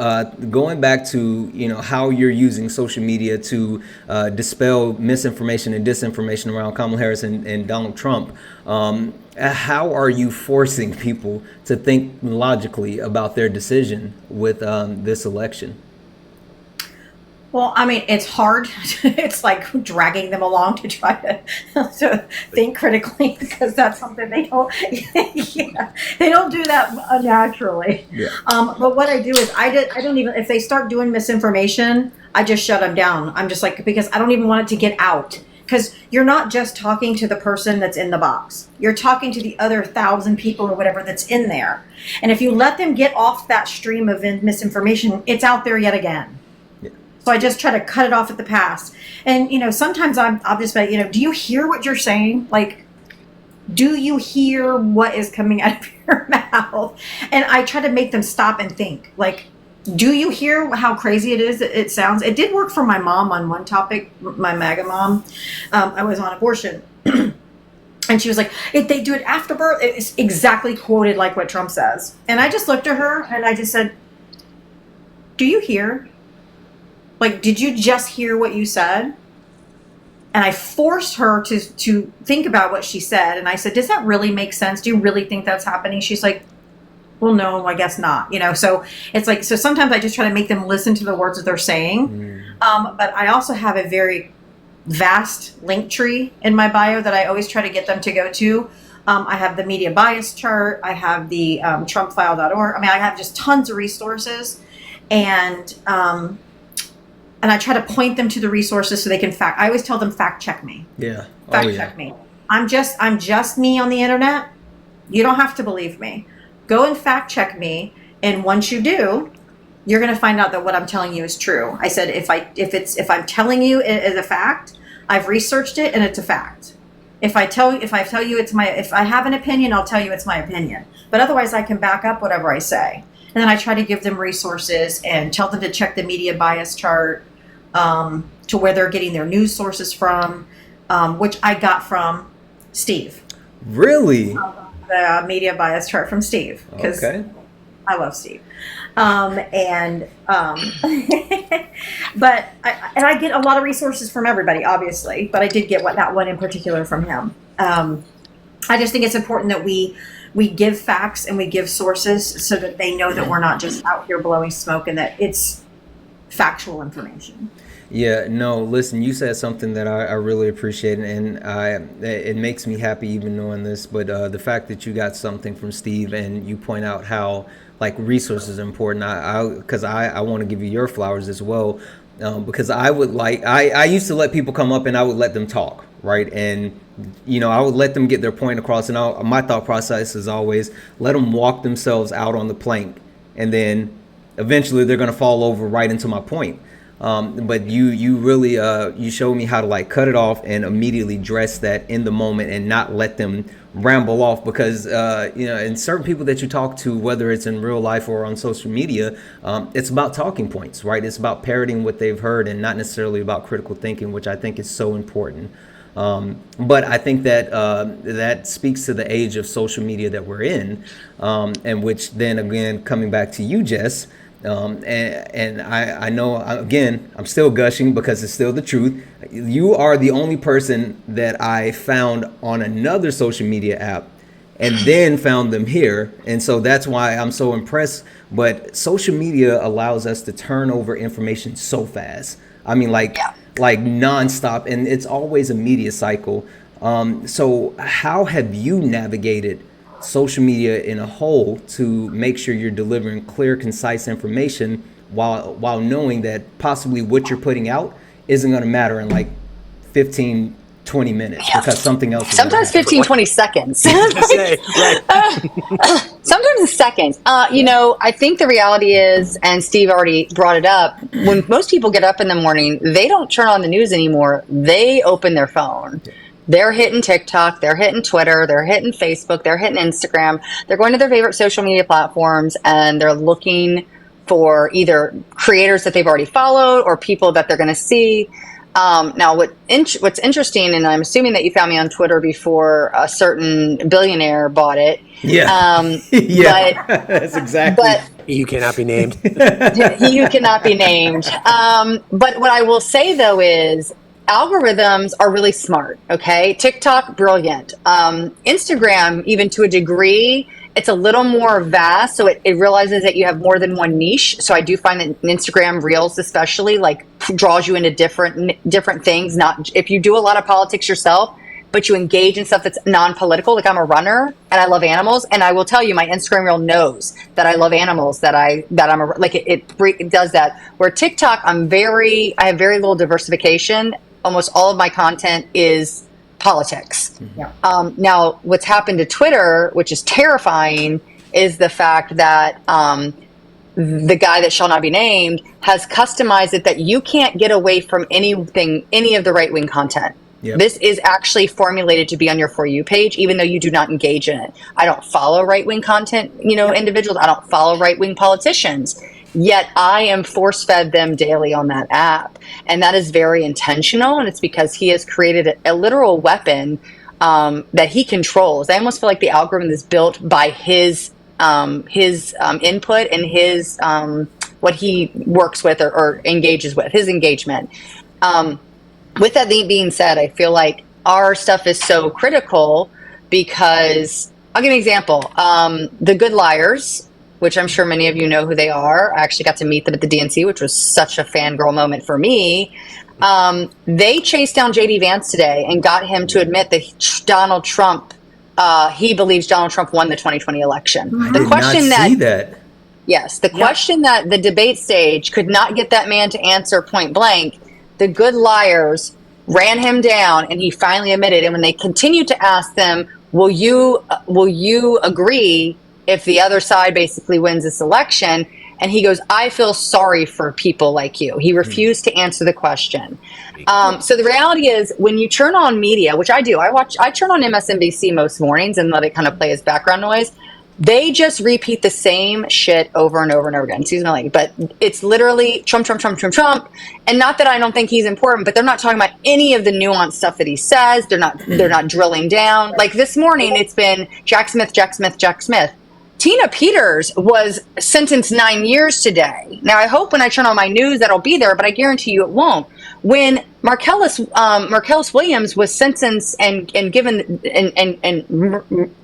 going back to how you're using social media to dispel misinformation and disinformation around Kamala Harris and Donald Trump, how are you forcing people to think logically about their decision with this election? Well, I mean, it's hard. It's like dragging them along to try to think critically, because that's something they don't. Yeah, they don't do that naturally. Yeah. But what I do is I don't even, if they start doing misinformation, I just shut them down. I'm just like, because I don't even want it to get out. Because you're not just talking to the person that's in the box. You're talking to the other 1,000 people or whatever that's in there. And if you let them get off that stream of misinformation, it's out there yet again. So I just try to cut it off at the pass. And, sometimes I'll just say, do you hear what you're saying? Like, do you hear what is coming out of your mouth? And I try to make them stop and think. Like, do you hear how crazy it is? It sounds. It did work for my mom on one topic, my MAGA mom. I was on abortion. And she was like, if they do it after birth, it's exactly quoted like what Trump says. And I just looked at her and I just said, do you hear? Like, did you just hear what you said? And I forced her to think about what she said. And I said, does that really make sense? Do you really think that's happening? She's like, well, no, I guess not. So it's like, so sometimes I just try to make them listen to the words that they're saying. But I also have a very vast link tree in my bio that I always try to get them to go to. I have the media bias chart. I have the trumpfile.org. I mean, I have just tons of resources. And I try to point them to the resources so they can I always tell them, fact check me. Yeah. Fact check me. I'm just me on the internet. You don't have to believe me. Go and fact check me. And once you do, you're going to find out that what I'm telling you is true. I said, if I'm telling you it is a fact, I've researched it and it's a fact. If I tell you if I have an opinion, I'll tell you it's my opinion. But otherwise I can back up whatever I say. And then I try to give them resources and tell them to check the media bias chart, to where they're getting their news sources from, which I got from Steve. Really? The media bias chart from Steve. Okay. I love Steve. But I get a lot of resources from everybody, obviously, but I did get that one in particular from him. I just think it's important that we give facts and we give sources so that they know that we're not just out here blowing smoke and that it's factual information. Yeah, no, listen, you said something that I really appreciate, and it makes me happy even knowing this, but the fact that you got something from Steve and you point out how, like, resources are important, because I want to give you your flowers as well, because I used to let people come up and I would let them talk, right? And, I would let them get their point across, and my thought process is always, let them walk themselves out on the plank, and then eventually they're going to fall over right into my point. But you really you showed me how to, like, cut it off and immediately address that in the moment and not let them ramble off, because and certain people that you talk to, whether it's in real life or on social media, it's about talking points, right? It's about parroting what they've heard and not necessarily about critical thinking, which I think is so important. But I think that that speaks to the age of social media that we're in, and which then again, coming back to you, Jess, and I know, again, I'm still gushing because it's still the truth. You are the only person that I found on another social media app and then found them here. And so that's why I'm so impressed. But social media allows us to turn over information so fast. I mean, like nonstop. And it's always a media cycle. So how have you navigated social media in a whole to make sure you're delivering clear, concise information while knowing that possibly what you're putting out isn't going to matter in like 15, 20 minutes because something else is sometimes 15, 20 seconds. Say, right. Sometimes it's seconds. I think the reality is, and Steve already brought it up, when most people get up in the morning, they don't turn on the news anymore. They open their phone. They're hitting TikTok, they're hitting Twitter, they're hitting Facebook, they're hitting Instagram. They're going to their favorite social media platforms and they're looking for either creators that they've already followed or people that they're going to see. Now, what's interesting, and I'm assuming that you found me on Twitter before a certain billionaire bought it. Yeah. Yeah, that's exactly. But You cannot be named. he who cannot be named. But what I will say, though, is algorithms are really smart, okay? TikTok, brilliant. Instagram, even to a degree, it's a little more vast, so it realizes that you have more than one niche. So I do find that Instagram Reels especially, like, draws you into different things. Not if you do a lot of politics yourself, but you engage in stuff that's non-political. Like, I'm a runner and I love animals, and I will tell you, my Instagram Reel knows that I love animals, that I'm it does that. Where TikTok, I have very little diversification. Almost all of my content is politics. Mm-hmm. Now, what's happened to Twitter, which is terrifying, is the fact that the guy that shall not be named has customized it that you can't get away from any of the right-wing content. Yep. This is actually formulated to be on your For You page, even though you do not engage in it. I don't follow right-wing content, individuals. I don't follow right-wing politicians. Yet I am force-fed them daily on that app. And that is very intentional. And it's because he has created a literal weapon that he controls. I almost feel like the algorithm is built by his input and his what he works with or engages with, his engagement. With that being said, I feel like our stuff is so critical because I'll give you an example. The Good Liars, which I'm sure many of you know who they are. I actually got to meet them at the DNC, which was such a fangirl moment for me. They chased down JD Vance today and got him to admit that Donald Trump, he believes Donald Trump won the 2020 election. I did not see that. Yes, the question that the debate stage could not get that man to answer point blank, the Good Liars ran him down, and he finally admitted. And when they continued to ask them, will you agree if the other side basically wins this election? And he goes, I feel sorry for people like you. He refused to answer the question. So the reality is, when you turn on media, which I do, I turn on MSNBC most mornings and let it kind of play as background noise. They just repeat the same shit over and over and over again. Excuse my language, but it's literally Trump, Trump, Trump, Trump, Trump. And not that I don't think he's important, but they're not talking about any of the nuanced stuff that he says. They're not drilling down. Like this morning, it's been Jack Smith, Jack Smith, Jack Smith. Tina Peters was sentenced 9 years today. Now, I hope when I turn on my news that'll be there, but I guarantee you it won't. When Marcellus Williams was sentenced and given and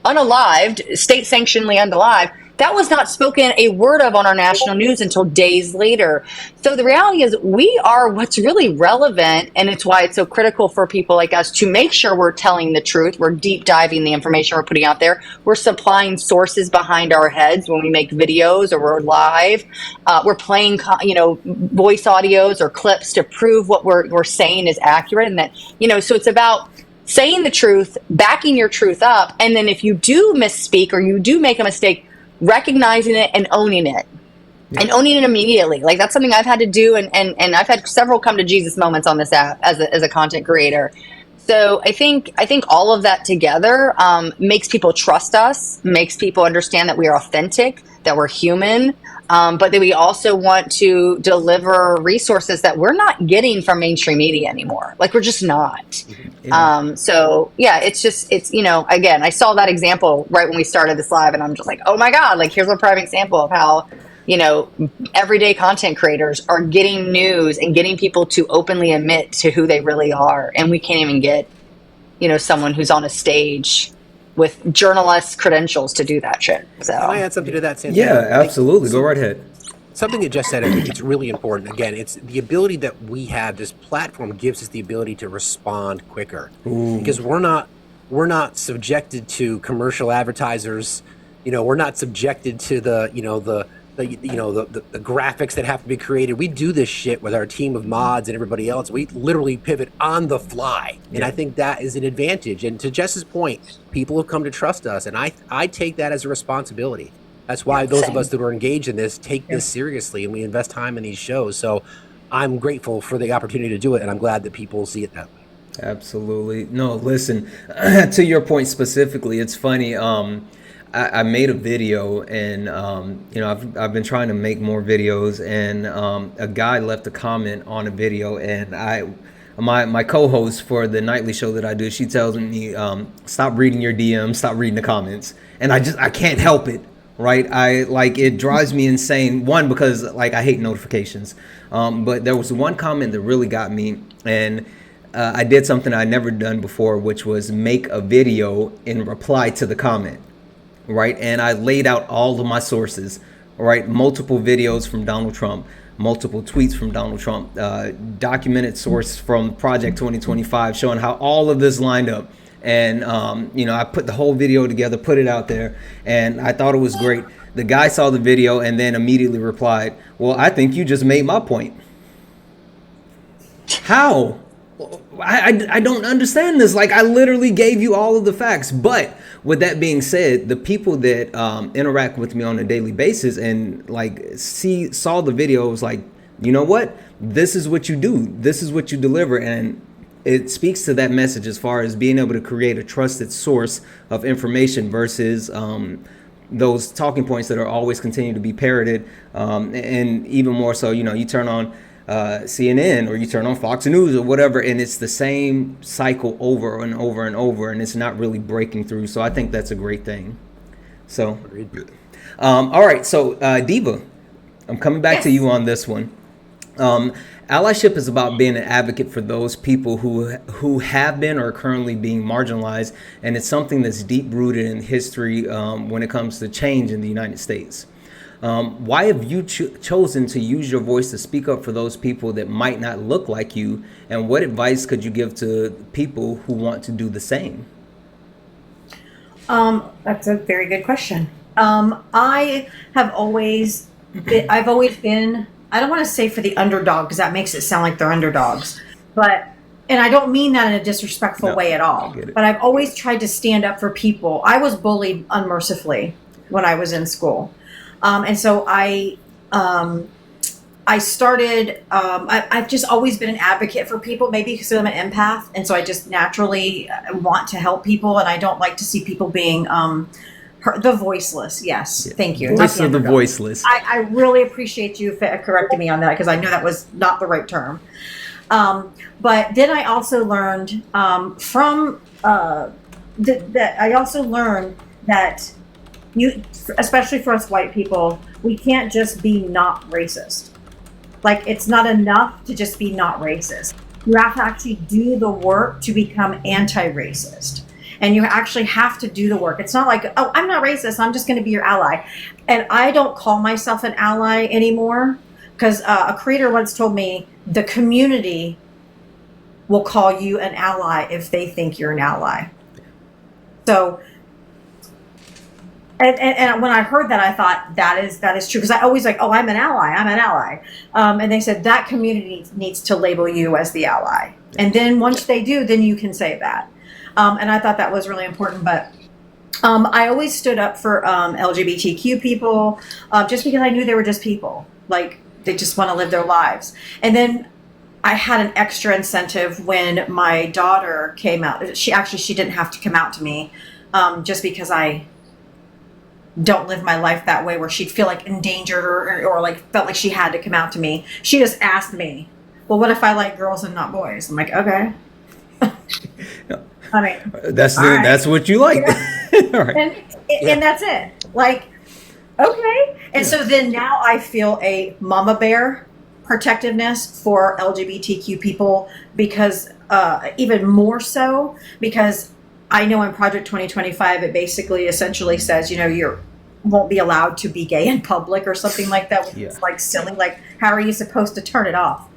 unalived, state-sanctionedly unalived, that was not spoken a word of on our national news until days later. So the reality is we are what's really relevant, and it's why it's so critical for people like us to make sure we're telling the truth. We're deep diving the information we're putting out there. We're supplying sources behind our heads when we make videos or we're live. We're playing, voice audios or clips to prove what we're saying is accurate, and that, so it's about saying the truth, backing your truth up, and then if you do misspeak or you do make a mistake, recognizing it and owning it. Yeah. And owning it immediately. Like, that's something I've had to do, and I've had several come to Jesus moments on this app as a content creator. So I think all of that together makes people trust us, makes people understand that we are authentic, that we're human, but that we also want to deliver resources that we're not getting from mainstream media anymore. Like, we're just not. Yeah. Again, I saw that example right when we started this live, and I'm just like, oh my God, like, here's a prime example of how, everyday content creators are getting news and getting people to openly admit to who they really are. And we can't even get, someone who's on a stage with journalist credentials to do that shit. So Can I add something to that, Santana? Yeah, absolutely. Go right ahead. something that Jess said, I think it's really important. Again, it's the ability that we have. This platform gives us the ability to respond quicker because we're not subjected to commercial advertisers. We're not subjected to the graphics that have to be created. We do this shit with our team of mods and everybody else. We literally pivot on the fly, and I think that is an advantage. And to Jess's point, people have come to trust us, and I take that as a responsibility. That's why those of us that are engaged in this take this seriously, and we invest time in these shows. So I'm grateful for the opportunity to do it, and I'm glad that people see it that way. Absolutely. No, listen, to your point specifically, it's funny. I made a video, and I've been trying to make more videos, and a guy left a comment on a video, and my co-host for the nightly show that I do, she tells me, stop reading your DMs, stop reading the comments, and I can't help it. Right, it drives me insane. One, because I hate notifications, but there was one comment that really got me, and I did something I never done before, which was make a video in reply to the comment. Right, and I laid out all of my sources. Right, multiple videos from Donald Trump, multiple tweets from Donald Trump, documented source from Project 2025 showing how all of this lined up. And, I put the whole video together, put it out there, and I thought it was great. The guy saw the video and then immediately replied, well, I think you just made my point. How? I don't understand this. I literally gave you all of the facts. But with that being said, the people that interact with me on a daily basis and saw the video was like, you know what? This is what you do. This is what you deliver. And it speaks to that message as far as being able to create a trusted source of information versus those talking points that are always continue to be parroted. And even more so, you turn on CNN or you turn on Fox News or whatever, and it's the same cycle over and over and over, and it's not really breaking through. So I think that's a great thing. So, all right. So Diva, I'm coming back to you on this one. Allyship is about being an advocate for those people who have been or are currently being marginalized, and it's something that's deep rooted in history when it comes to change in the United States. Why have you chosen to use your voice to speak up for those people that might not look like you, and what advice could you give to people who want to do the same? That's a very good question. I've always been, I don't want to say for the underdog because that makes it sound like they're underdogs, and I don't mean that in a disrespectful way at all, but I've always tried to stand up for people. I was bullied unmercifully when I was in school. And so I started, I've just always been an advocate for people, maybe because I'm an empath. And so I just naturally want to help people. And I don't like to see people being, the voiceless. Yes. Thank you. Voice of the voiceless. I really appreciate you correcting me on that, because I know that was not the right term. But then I also learned, that you, especially for us white people, we can't just be not racist. It's not enough to just be not racist. You have to actually do the work to become anti-racist. And you actually have to do the work. It's not like, oh, I'm not racist, I'm just going to be your ally. And I don't call myself an ally anymore, because a creator once told me the community will call you an ally if they think you're an ally. So, and when I heard that, I thought that is true, because I always I'm an ally. And they said that community needs to label you as the ally. And then once they do, then you can say that. And I thought that was really important. But I always stood up for LGBTQ people, just because I knew they were just people. They just want to live their lives. And then I had an extra incentive when my daughter came out. She didn't have to come out to me, just because I don't live my life that way where she'd feel endangered or felt like she had to come out to me. She just asked me, well, what if I like girls and not boys? I'm like, okay. I mean, that's what you like. Right. And that's it. Okay. And so then now I feel a mama bear protectiveness for LGBTQ people, because even more so because I know in Project 2025, it basically essentially says, won't be allowed to be gay in public or something like that, which is like silly. Like, how are you supposed to turn it off?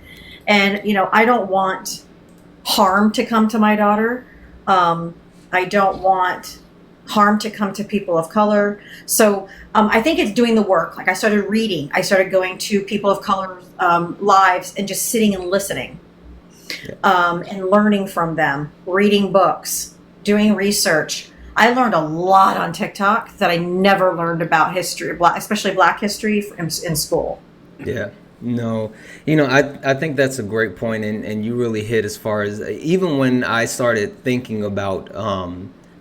And, I don't want harm to come to my daughter. I don't want harm to come to people of color. So I think it's doing the work. Like, I started reading. I started going to people of color lives and just sitting and listening, and learning from them, reading books, doing research. I learned a lot on TikTok that I never learned about history, especially Black history in school. Yeah. No, I think that's a great point, and you really hit as far as even when I started thinking about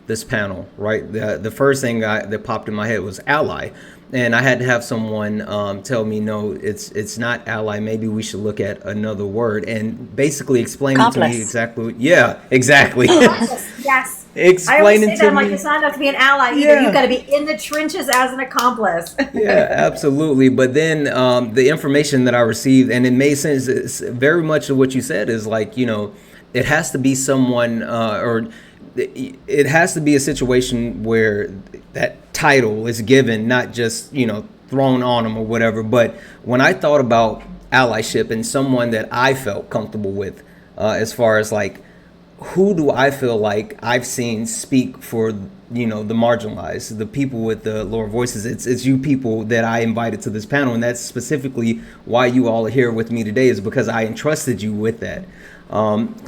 this panel, right? The first thing that popped in my head was ally, and I had to have someone tell me, no, it's not ally. Maybe we should look at another word, and basically explaining to me exactly. Yeah, exactly. Yes. Explaining I always say that, to I'm like, me. it's not enough to be an ally. Either you've got to be in the trenches as an accomplice. Yeah, absolutely. But then the information that I received, and it made sense. It's very much of what you said is like, it has to be someone, or it has to be a situation where that title is given, not just thrown on them or whatever. But when I thought about allyship and someone that I felt comfortable with, as far as like, who do I feel like I've seen speak for the marginalized, the people with the lower voices? It's you people that I invited to this panel, and that's specifically why you all are here with me today, is because I entrusted you with that.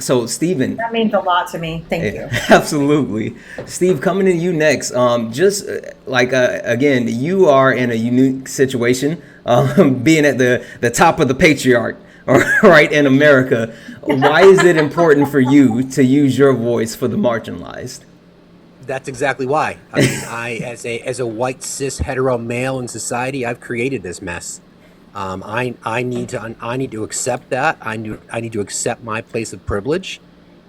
So Stephen, that means a lot to me. Thank you. Absolutely. Steve, coming to you next. Just like again, you are in a unique situation, being at the top of the patriarch, right, in America. Why is it important for you to use your voice for the marginalized? That's exactly why. I mean, as a white cis hetero male in society, I've created this mess. I need to accept that. I need to accept my place of privilege.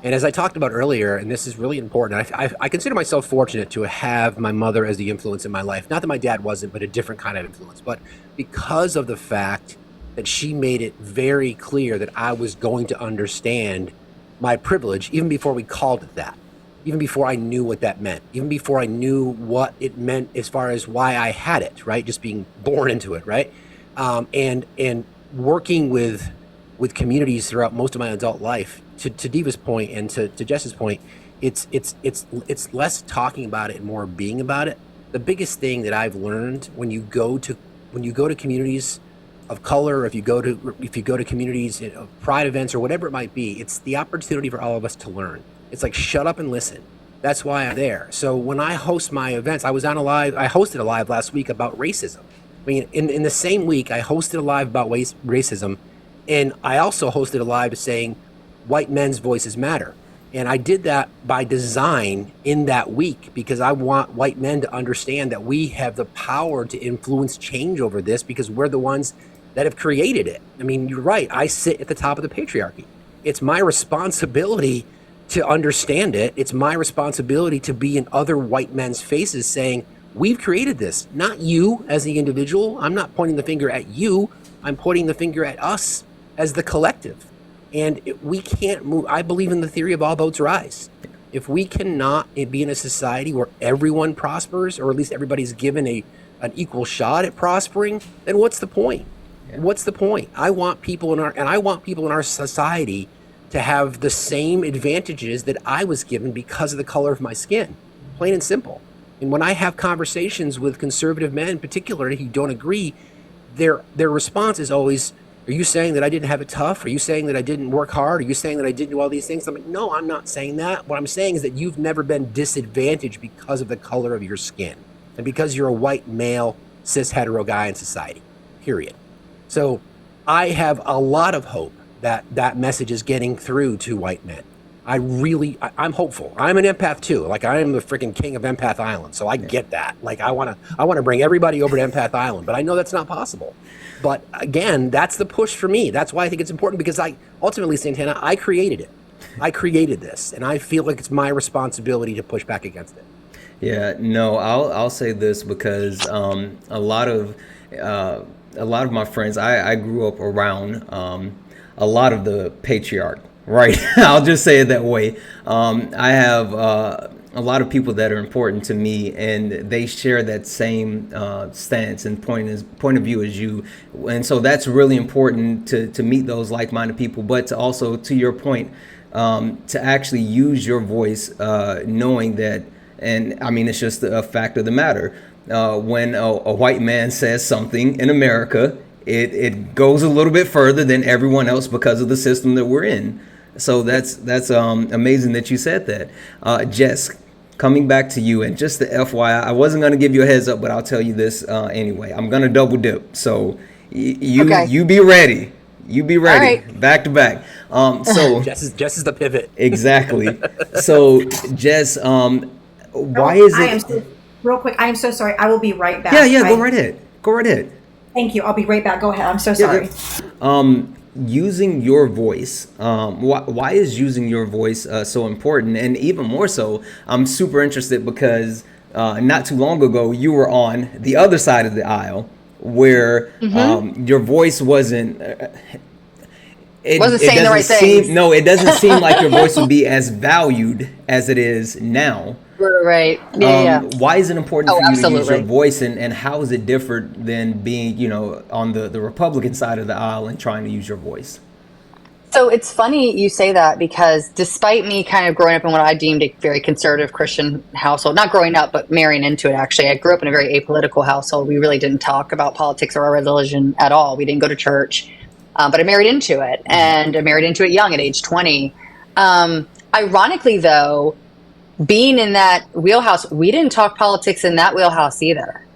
And as I talked about earlier, and this is really important, I consider myself fortunate to have my mother as the influence in my life. Not that my dad wasn't, but a different kind of influence. But because of the fact that she made it very clear that I was going to understand my privilege, even before we called it that, even before I knew what that meant, even before I knew what it meant as far as why I had it, right? Just being born into it, right? And working with communities throughout most of my adult life, to Diva's point and to Jess's point, it's less talking about it and more being about it. The biggest thing that I've learned when you go to communities of color, if you go to communities of pride events or whatever it might be, it's the opportunity for all of us to learn. It's like, shut up and listen. That's why I'm there. So when I host my events, I hosted a live last week about racism. I mean, in the same week, I hosted a live about racism, and I also hosted a live saying white men's voices matter. And I did that by design in that week because I want white men to understand that we have the power to influence change over this because we're the ones that have created it. I mean, you're right. I sit at the top of the patriarchy. It's my responsibility to understand it. It's my responsibility to be in other white men's faces saying, we've created this, not you as the individual. I'm not pointing the finger at you. I'm pointing the finger at us as the collective. And we can't move. I believe in the theory of all boats rise. If we cannot be in a society where everyone prospers, or at least everybody's given an equal shot at prospering, then what's the point? Yeah. What's the point? I want people in our society to have the same advantages that I was given because of the color of my skin, plain and simple. And when I have conversations with conservative men in particular who don't agree, their response is always, are you saying that I didn't have it tough? Are you saying that I didn't work hard? Are you saying that I didn't do all these things? I'm like, no, I'm not saying that. What I'm saying is that you've never been disadvantaged because of the color of your skin and because you're a white male cis hetero guy in society, period. So I have a lot of hope that that message is getting through to white men. I'm hopeful. I'm an empath too. Like, I am the freaking king of Empath Island. So I get that. Like, I want to bring everybody over to Empath Island, but I know that's not possible. But again, that's the push for me. That's why I think it's important, because ultimately, Santana, I created it. I created this, and I feel like it's my responsibility to push back against it. Yeah, no, I'll say this because a lot of my friends, I grew up around a lot of the patriarch. Right. I'll just say it that way. I have a lot of people that are important to me, and they share that same stance and point of view as you. And so that's really important to meet those like-minded people, but to also, to your point, to actually use your voice, knowing that, and I mean, it's just a fact of the matter. When a white man says something in America, it goes a little bit further than everyone else because of the system that we're in. So that's amazing that you said that. Jess, coming back to you, and just the FYI, I wasn't going to give you a heads up, but I'll tell you this anyway. I'm going to double dip. So you be ready. You be ready. Right. Back to back. So Jess is the pivot. Exactly. So Jess, why is it? Real quick, I am so sorry. I will be right back. Yeah. Go right ahead. Go right ahead. Thank you. I'll be right back. Go ahead. I'm so sorry. Using your voice, why is using your voice so important? And even more so, I'm super interested because not too long ago you were on the other side of the aisle where your voice wasn't saying the right things. No, it doesn't seem like your voice would be as valued as it is now. Right. Yeah. Why is it important for you to use absolutely. your voice, and how is it different than being, on the Republican side of the aisle and trying to use your voice? So it's funny you say that, because despite me kind of growing up in what I deemed a very conservative Christian household, not growing up, but marrying into it, actually, I grew up in a very apolitical household. We really didn't talk about politics or our religion at all. We didn't go to church, but I married into it, and I married into it young at age 20. Ironically, though, being in that wheelhouse, we didn't talk politics in that wheelhouse either.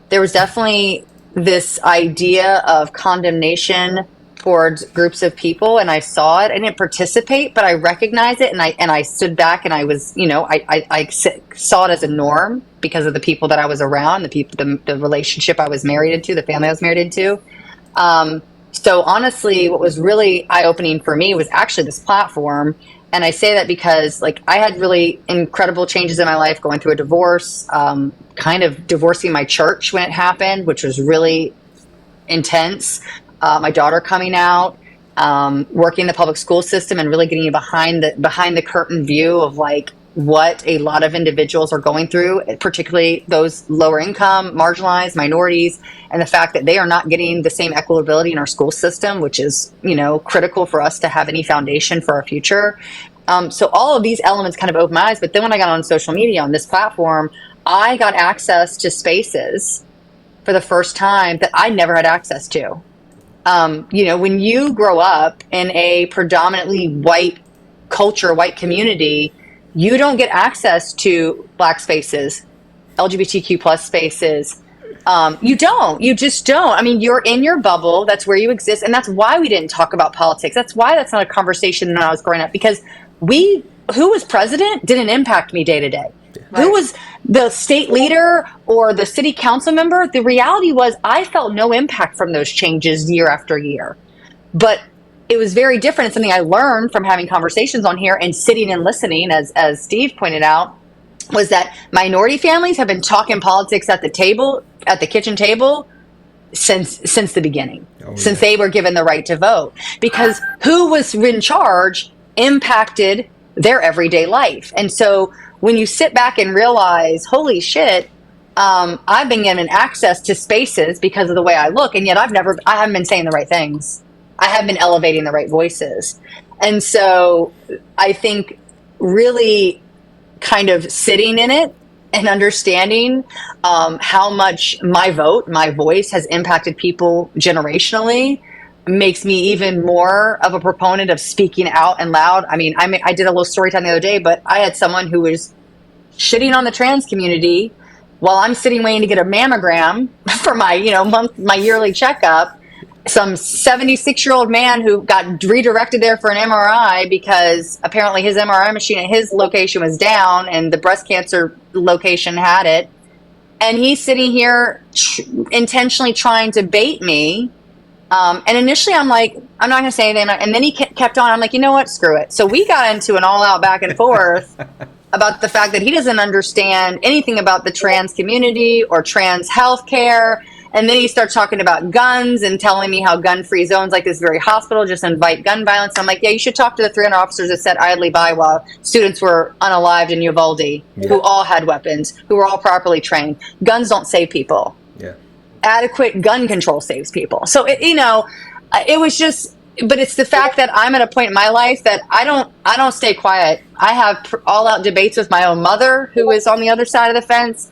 There was definitely this idea of condemnation towards groups of people, and I saw it. I didn't participate, but I recognized it, and I stood back, and I was, I saw it as a norm because of the people that I was around, the relationship I was married into, the family I was married into. So honestly, what was really eye-opening for me was actually this platform. And I say that because I had really incredible changes in my life, going through a divorce, kind of divorcing my church when it happened, which was really intense. My daughter coming out, working in the public school system, and really getting behind the curtain view of what a lot of individuals are going through, particularly those lower income, marginalized minorities, and the fact that they are not getting the same equitability in our school system, which is, critical for us to have any foundation for our future. So all of these elements kind of opened my eyes. But then when I got on social media, on this platform, I got access to spaces for the first time that I never had access to. When you grow up in a predominantly white culture, white community, you don't get access to Black spaces, LGBTQ plus spaces. You just don't. I mean, you're in your bubble. That's where you exist. And that's why we didn't talk about politics. That's why that's not a conversation when I was growing up, because who was president didn't impact me day to day. Right. Who was the state leader or the city council member? The reality was I felt no impact from those changes year after year. But it was very different. It's something I learned from having conversations on here and sitting and listening, as Steve pointed out, was that minority families have been talking politics at the kitchen table since the beginning, since they were given the right to vote, because who was in charge impacted their everyday life. And so when you sit back and realize, holy shit, I've been given access to spaces because of the way I look, and yet I haven't been saying the right things. I haven't been elevating the right voices. And so I think really kind of sitting in it and understanding how much my voice has impacted people generationally makes me even more of a proponent of speaking out and loud. I mean, I did a little story time the other day, but I had someone who was shitting on the trans community while I'm sitting waiting to get a mammogram for my yearly checkup. Some 76-year-old man who got redirected there for an MRI because apparently his MRI machine at his location was down and the breast cancer location had it. And he's sitting here intentionally trying to bait me. And initially I'm like, I'm not going to say anything. And then he kept on. I'm like, you know what? Screw it. So we got into an all-out back and forth about the fact that he doesn't understand anything about the trans community or trans healthcare. And then he starts talking about guns and telling me how gun-free zones like this very hospital just invite gun violence. I'm like, yeah, you should talk to the 300 officers that sat idly by while students were unalived in Uvalde, who all had weapons, who were all properly trained. Guns don't save people. Yeah. Adequate gun control saves people. So, it was just, but it's the fact that I'm at a point in my life that I don't stay quiet. I have all out debates with my own mother, who is on the other side of the fence.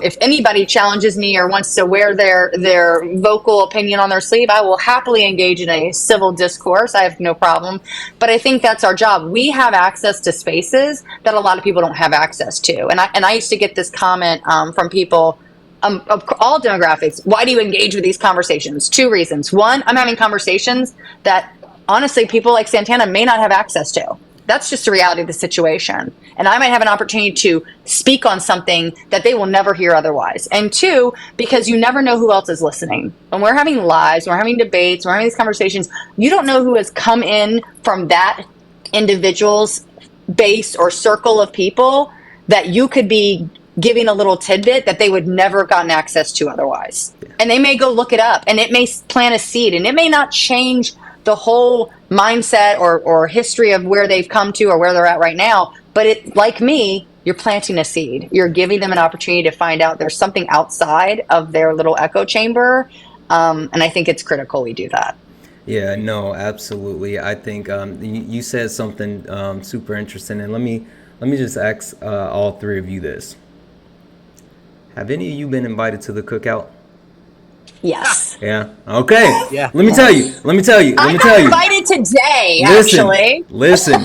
If anybody challenges me or wants to wear their vocal opinion on their sleeve, I will happily engage in a civil discourse. I have no problem. But I think that's our job. We have access to spaces that a lot of people don't have access to. And I used to get this comment from people of all demographics. Why do you engage with these conversations? 2 reasons. 1, I'm having conversations that honestly people like Santana may not have access to. That's just the reality of the situation. And I might have an opportunity to speak on something that they will never hear otherwise. And 2, because you never know who else is listening. When we're having lives, we're having debates, we're having these conversations, you don't know who has come in from that individual's base or circle of people that you could be giving a little tidbit that they would never have gotten access to otherwise. And they may go look it up, and it may plant a seed, and it may not change the whole mindset or history of where they've come to or where they're at right now. But it, like me, you're planting a seed. You're giving them an opportunity to find out there's something outside of their little echo chamber. And I think it's critical we do that. Yeah, no, absolutely. I think you said something super interesting, and let me just ask all 3 of you this. Have any of you been invited to the cookout? Yes. Yeah. Okay. Yeah. Let me tell you. I got invited today, actually. Listen.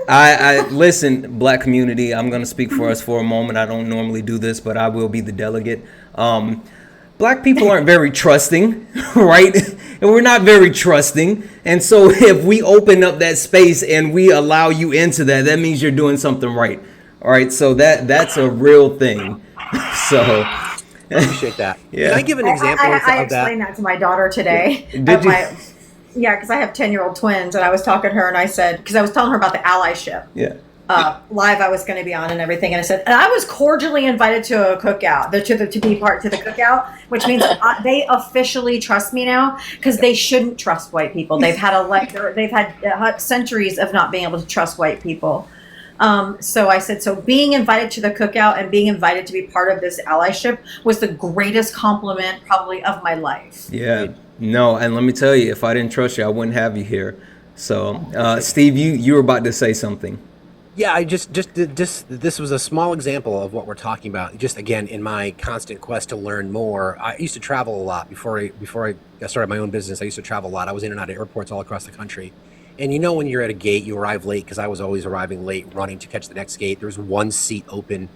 I listen, Black community. I'm gonna speak for us for a moment. I don't normally do this, but I will be the delegate. Black people aren't very trusting, right? And we're not very trusting. And so if we open up that space and we allow you into that, that means you're doing something right. All right. So that's a real thing. So I appreciate that. Yeah. Can I give an example I of that? explained that to my daughter today. Did you? Yeah, because I have 10-year-old twins, and I was talking to her, and I said, because I was telling her about the Allyship live I was going to be on and everything, and I said, and I was cordially invited to a cookout, to be part to the cookout, which means they officially trust me now, because they shouldn't trust white people. They've had centuries of not being able to trust white people. So I said, so being invited to the cookout and being invited to be part of this allyship was the greatest compliment probably of my life. Yeah, no, and let me tell you, if I didn't trust you, I wouldn't have you here. So, Steve, you were about to say something. Yeah, I just this was a small example of what we're talking about. Just again, in my constant quest to learn more, I used to travel a lot before I started my own business. I used to travel a lot. I was in and out of airports all across the country. And you know, when you're at a gate, you arrive late, because I was always arriving late, running to catch the next gate. There was one seat open,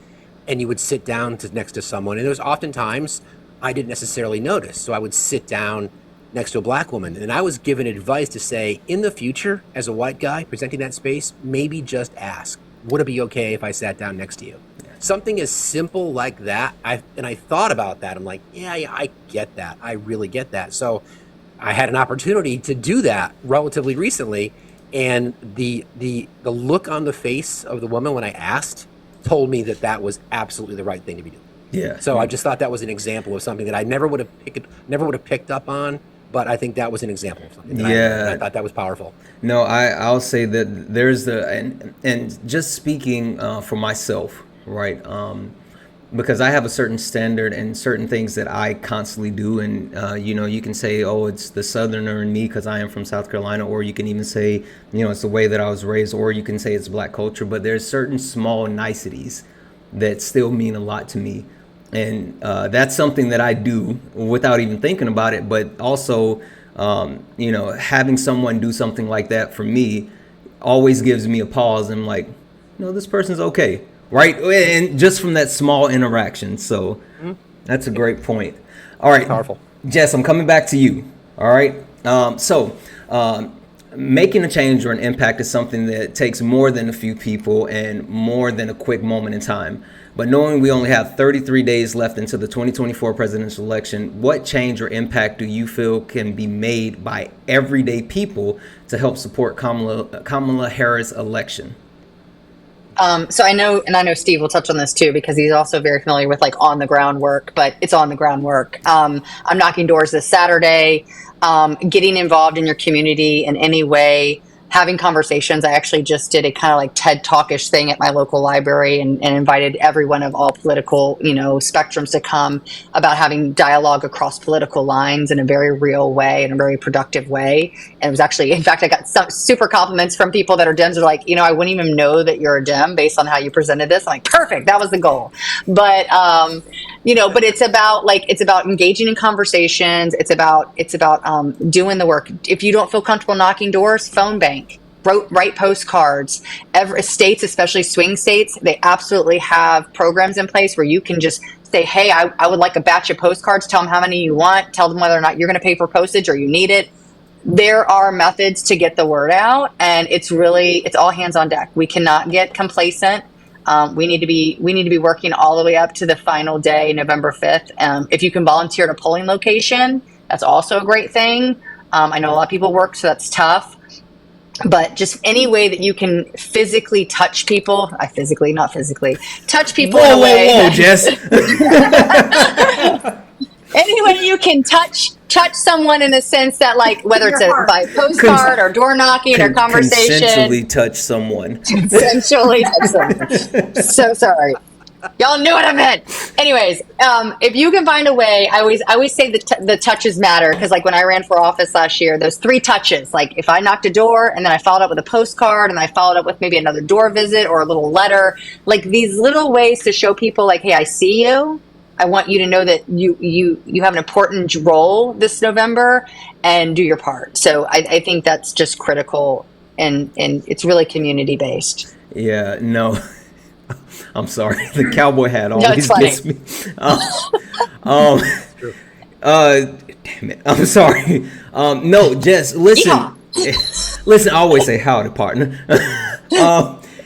and you would sit down next to someone. And there was oftentimes I didn't necessarily notice, so I would sit down next to a Black woman. And I was given advice to say, in the future, as a white guy presenting that space, maybe just ask, would it be okay if I sat down next to you? Something as simple like that. I thought about that. I'm like, yeah, I get that. I really get that. So I had an opportunity to do that relatively recently, and the look on the face of the woman when I asked told me that was absolutely the right thing to be doing. Yeah. So I just thought that was an example of something that I never would have picked up on, but I think that was an example of something that I thought that was powerful. No, I'll say that there's and just speaking for myself, right? Because I have a certain standard and certain things that I constantly do. And, you can say, oh, it's the Southerner in me because I am from South Carolina. Or you can even say, it's the way that I was raised. Or you can say it's Black culture. But there's certain small niceties that still mean a lot to me. And that's something that I do without even thinking about it. But also, having someone do something like that for me always gives me a pause. I'm like, this person's okay. Right. And just from that small interaction. So that's a great point. All right. Powerful. Jess, I'm coming back to you. All right. Making a change or an impact is something that takes more than a few people and more than a quick moment in time. But knowing we only have 33 days left until the 2024 presidential election, what change or impact do you feel can be made by everyday people to help support Kamala Harris' election? So I know, and I know Steve will touch on this too, because he's also very familiar with like on the ground work, but it's on the ground work. I'm knocking doors this Saturday, getting involved in your community in any way, having conversations. I actually just did a kind of like TED Talkish thing at my local library and invited everyone of all political, spectrums to come about having dialogue across political lines in a very real way, in a very productive way. And it was actually, in fact, I got some super compliments from people that are Dems are like, I wouldn't even know that you're a Dem based on how you presented this. I'm like, perfect. That was the goal. But, but it's about engaging in conversations. It's about doing the work. If you don't feel comfortable knocking doors, phone bank. Write postcards. States, especially swing states, they absolutely have programs in place where you can just say, hey, I would like a batch of postcards. Tell them how many you want. Tell them whether or not you're going to pay for postage or you need it. There are methods to get the word out, and it's all hands on deck. We cannot get complacent. We need to be working all the way up to the final day, November 5th. If you can volunteer at a polling location, that's also a great thing. I know a lot of people work, so that's tough. But just any way that you can physically touch people, not physically, touch people in a way. Whoa, Jess. Any way you can touch someone in a sense that, like, whether it's by postcard or door knocking or conversation. Consensually touch someone. Consensually touch someone. So sorry. Y'all knew what I meant. Anyways, if you can find a way, I always say the touches matter, because like when I ran for office last year, those 3 touches, like if I knocked a door and then I followed up with a postcard and I followed up with maybe another door visit or a little letter, like these little ways to show people like, hey, I see you. I want you to know that you have an important role this November, and do your part. So I think that's just critical, and it's really community based. Yeah, no. I'm sorry. The cowboy hat always gets me. Damn it. I'm sorry. No, Jess, listen. Yeah. Listen, I always say howdy, partner.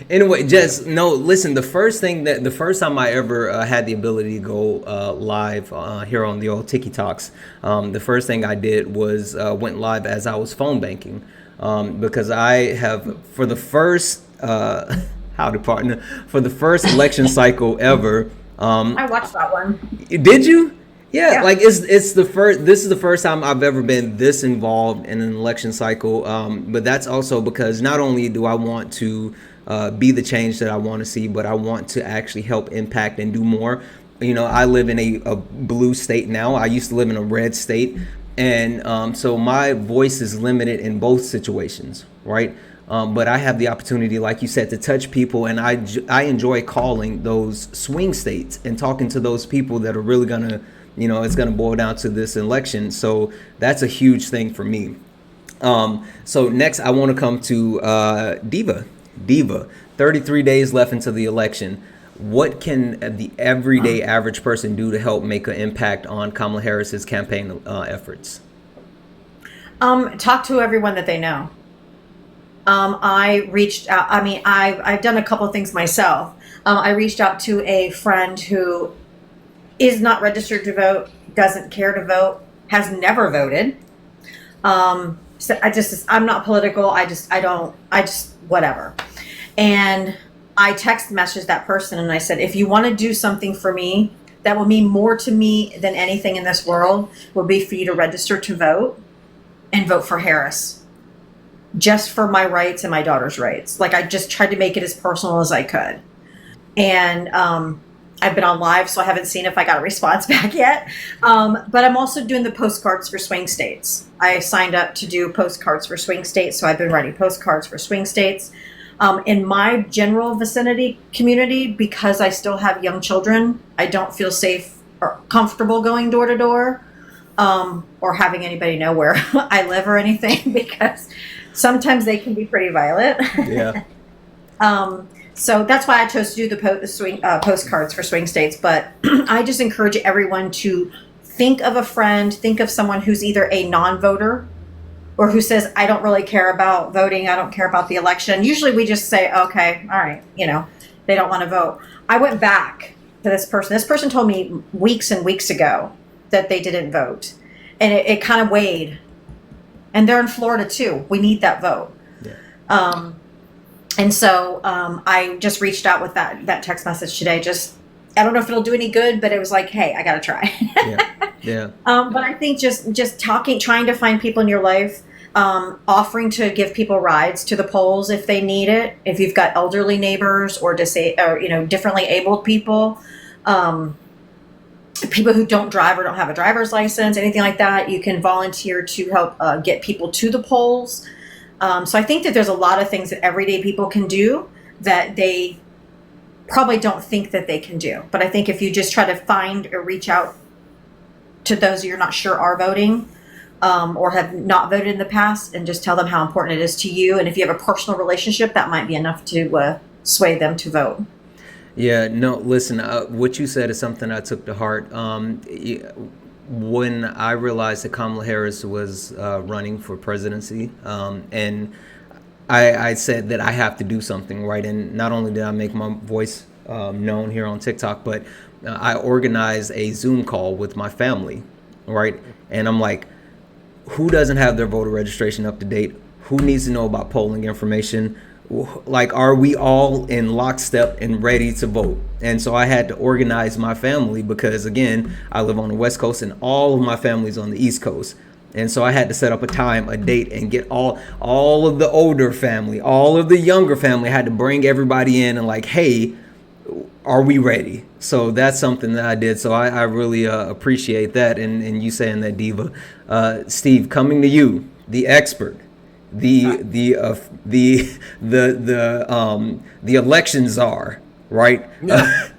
Anyway, Jess, no, listen, the first time I ever had the ability to go live here on the old Tiki Talks, the first thing I did was went live as I was phone banking, because I have, for the first howdy, partner, for the first election cycle ever. I watched that one. Did you? Yeah, like it's the first. This is the first time I've ever been this involved in an election cycle. But that's also because not only do I want to be the change that I want to see, but I want to actually help impact and do more. I live in a blue state now. I used to live in a red state, and so my voice is limited in both situations, right? But I have the opportunity, like you said, to touch people, and I enjoy calling those swing states and talking to those people that are really gonna, it's gonna boil down to this election. So that's a huge thing for me. So next, I want to come to Diva. 33 days left until the election. What can the everyday average person do to help make an impact on Kamala Harris's campaign efforts? Talk to everyone that they know. I reached out. I mean, I've done a couple of things myself. I reached out to a friend who is not registered to vote, doesn't care to vote, has never voted. So I'm not political. I just whatever. And I text messaged that person and I said, if you want to do something for me that will mean more to me than anything in this world, will be for you to register to vote and vote for Harris. Just for my rights and my daughter's rights. Like, I just tried to make it as personal as I could. And I've been on live, so I haven't seen if I got a response back yet. But I'm also doing the postcards for swing states. I signed up to do postcards for swing states, so I've been writing postcards for swing states. In my general vicinity community, because I still have young children, I don't feel safe or comfortable going door to door, or having anybody know where I live or anything, because sometimes they can be pretty violent. Yeah. So that's why I chose to do the postcards for swing states. But I just encourage everyone to think of a friend, think of someone who's either a non-voter or who says, I don't really care about voting, I don't care about the election. Usually we just say, okay, all right, they don't want to vote. I went back to this person. This person told me weeks and weeks ago that they didn't vote. And it kind of weighed. And they're in Florida too. We need that vote. Yeah. And so I just reached out with that text message today. Just, I don't know if it'll do any good, but it was like, hey, I got to try. Yeah. But I think just talking, trying to find people in your life, offering to give people rides to the polls if they need it. If you've got elderly neighbors or differently abled people, people who don't drive or don't have a driver's license, anything like that, you can volunteer to help get people to the polls. So I think that there's a lot of things that everyday people can do that they probably don't think that they can do. But I think if you just try to find or reach out to those you're not sure are voting, or have not voted in the past, and just tell them how important it is to you. And if you have a personal relationship, that might be enough to sway them to vote. Yeah, no, listen, what you said is something I took to heart. When I realized that Kamala Harris was running for presidency, and I said that I have to do something, right? And not only did I make my voice known here on TikTok, but I organized a Zoom call with my family, right? And I'm like, who doesn't have their voter registration up to date? Who needs to know about polling information? Like, are we all in lockstep and ready to vote? And so I had to organize my family because, again, I live on the West Coast and all of my family's on the East Coast. And so I had to set up a time, a date, and get all of the older family, all of the younger family. I had to bring everybody in and like, hey, are we ready? So that's something that I did. So I really appreciate that. And you saying that, Diva. Steve, coming to you, the expert, the election czar, right?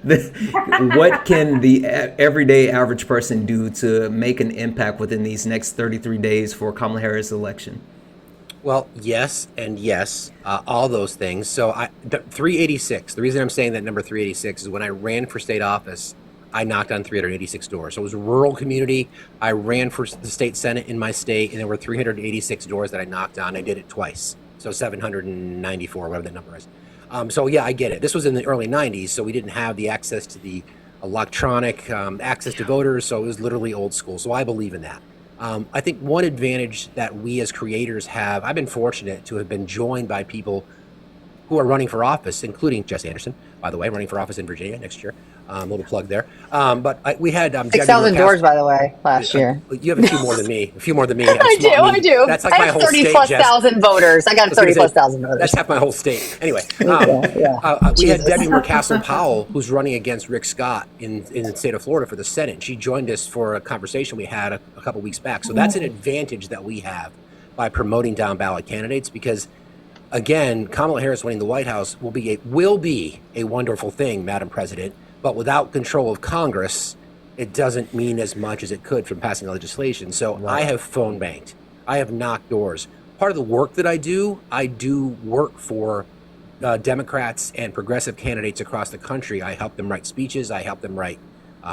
What can the everyday average person do to make an impact within these next 33 days for Kamala Harris election? Well, yes, and yes, all those things. So 386, the reason I'm saying that number 386 is when I ran for state office, I knocked on 386 doors. So it was a rural community. I ran for the state senate in my state, and there were 386 doors that I knocked on. I did it twice. So 794, whatever that number is. So yeah, I get it. This was in the early 90s, so we didn't have the access to the electronic access to voters, so it was literally old school. So I believe in that. I think one advantage that we as creators have, I've been fortunate to have been joined by people who are running for office, including Jess Anderson, by the way, running for office in Virginia next year. Little plug there. But we had 6,000 doors, by the way, last year. You have a few more than me. I do. That's like I my have whole 30 state, plus Jess. thousand voters. I got 30 plus thousand voters. That's half my whole state. Anyway, we had Debbie Murcaster Powell, who's running against Rick Scott in the state of Florida for the Senate. She joined us for a conversation we had a couple weeks back. So that's an advantage that we have by promoting down ballot candidates, because again, Kamala Harris winning the White House will be a wonderful thing, Madam President. But without control of Congress, it doesn't mean as much as it could from passing legislation. So I have phone banked. I have knocked doors. Part of the work that I do work for Democrats and progressive candidates across the country. I help them write speeches. I help them write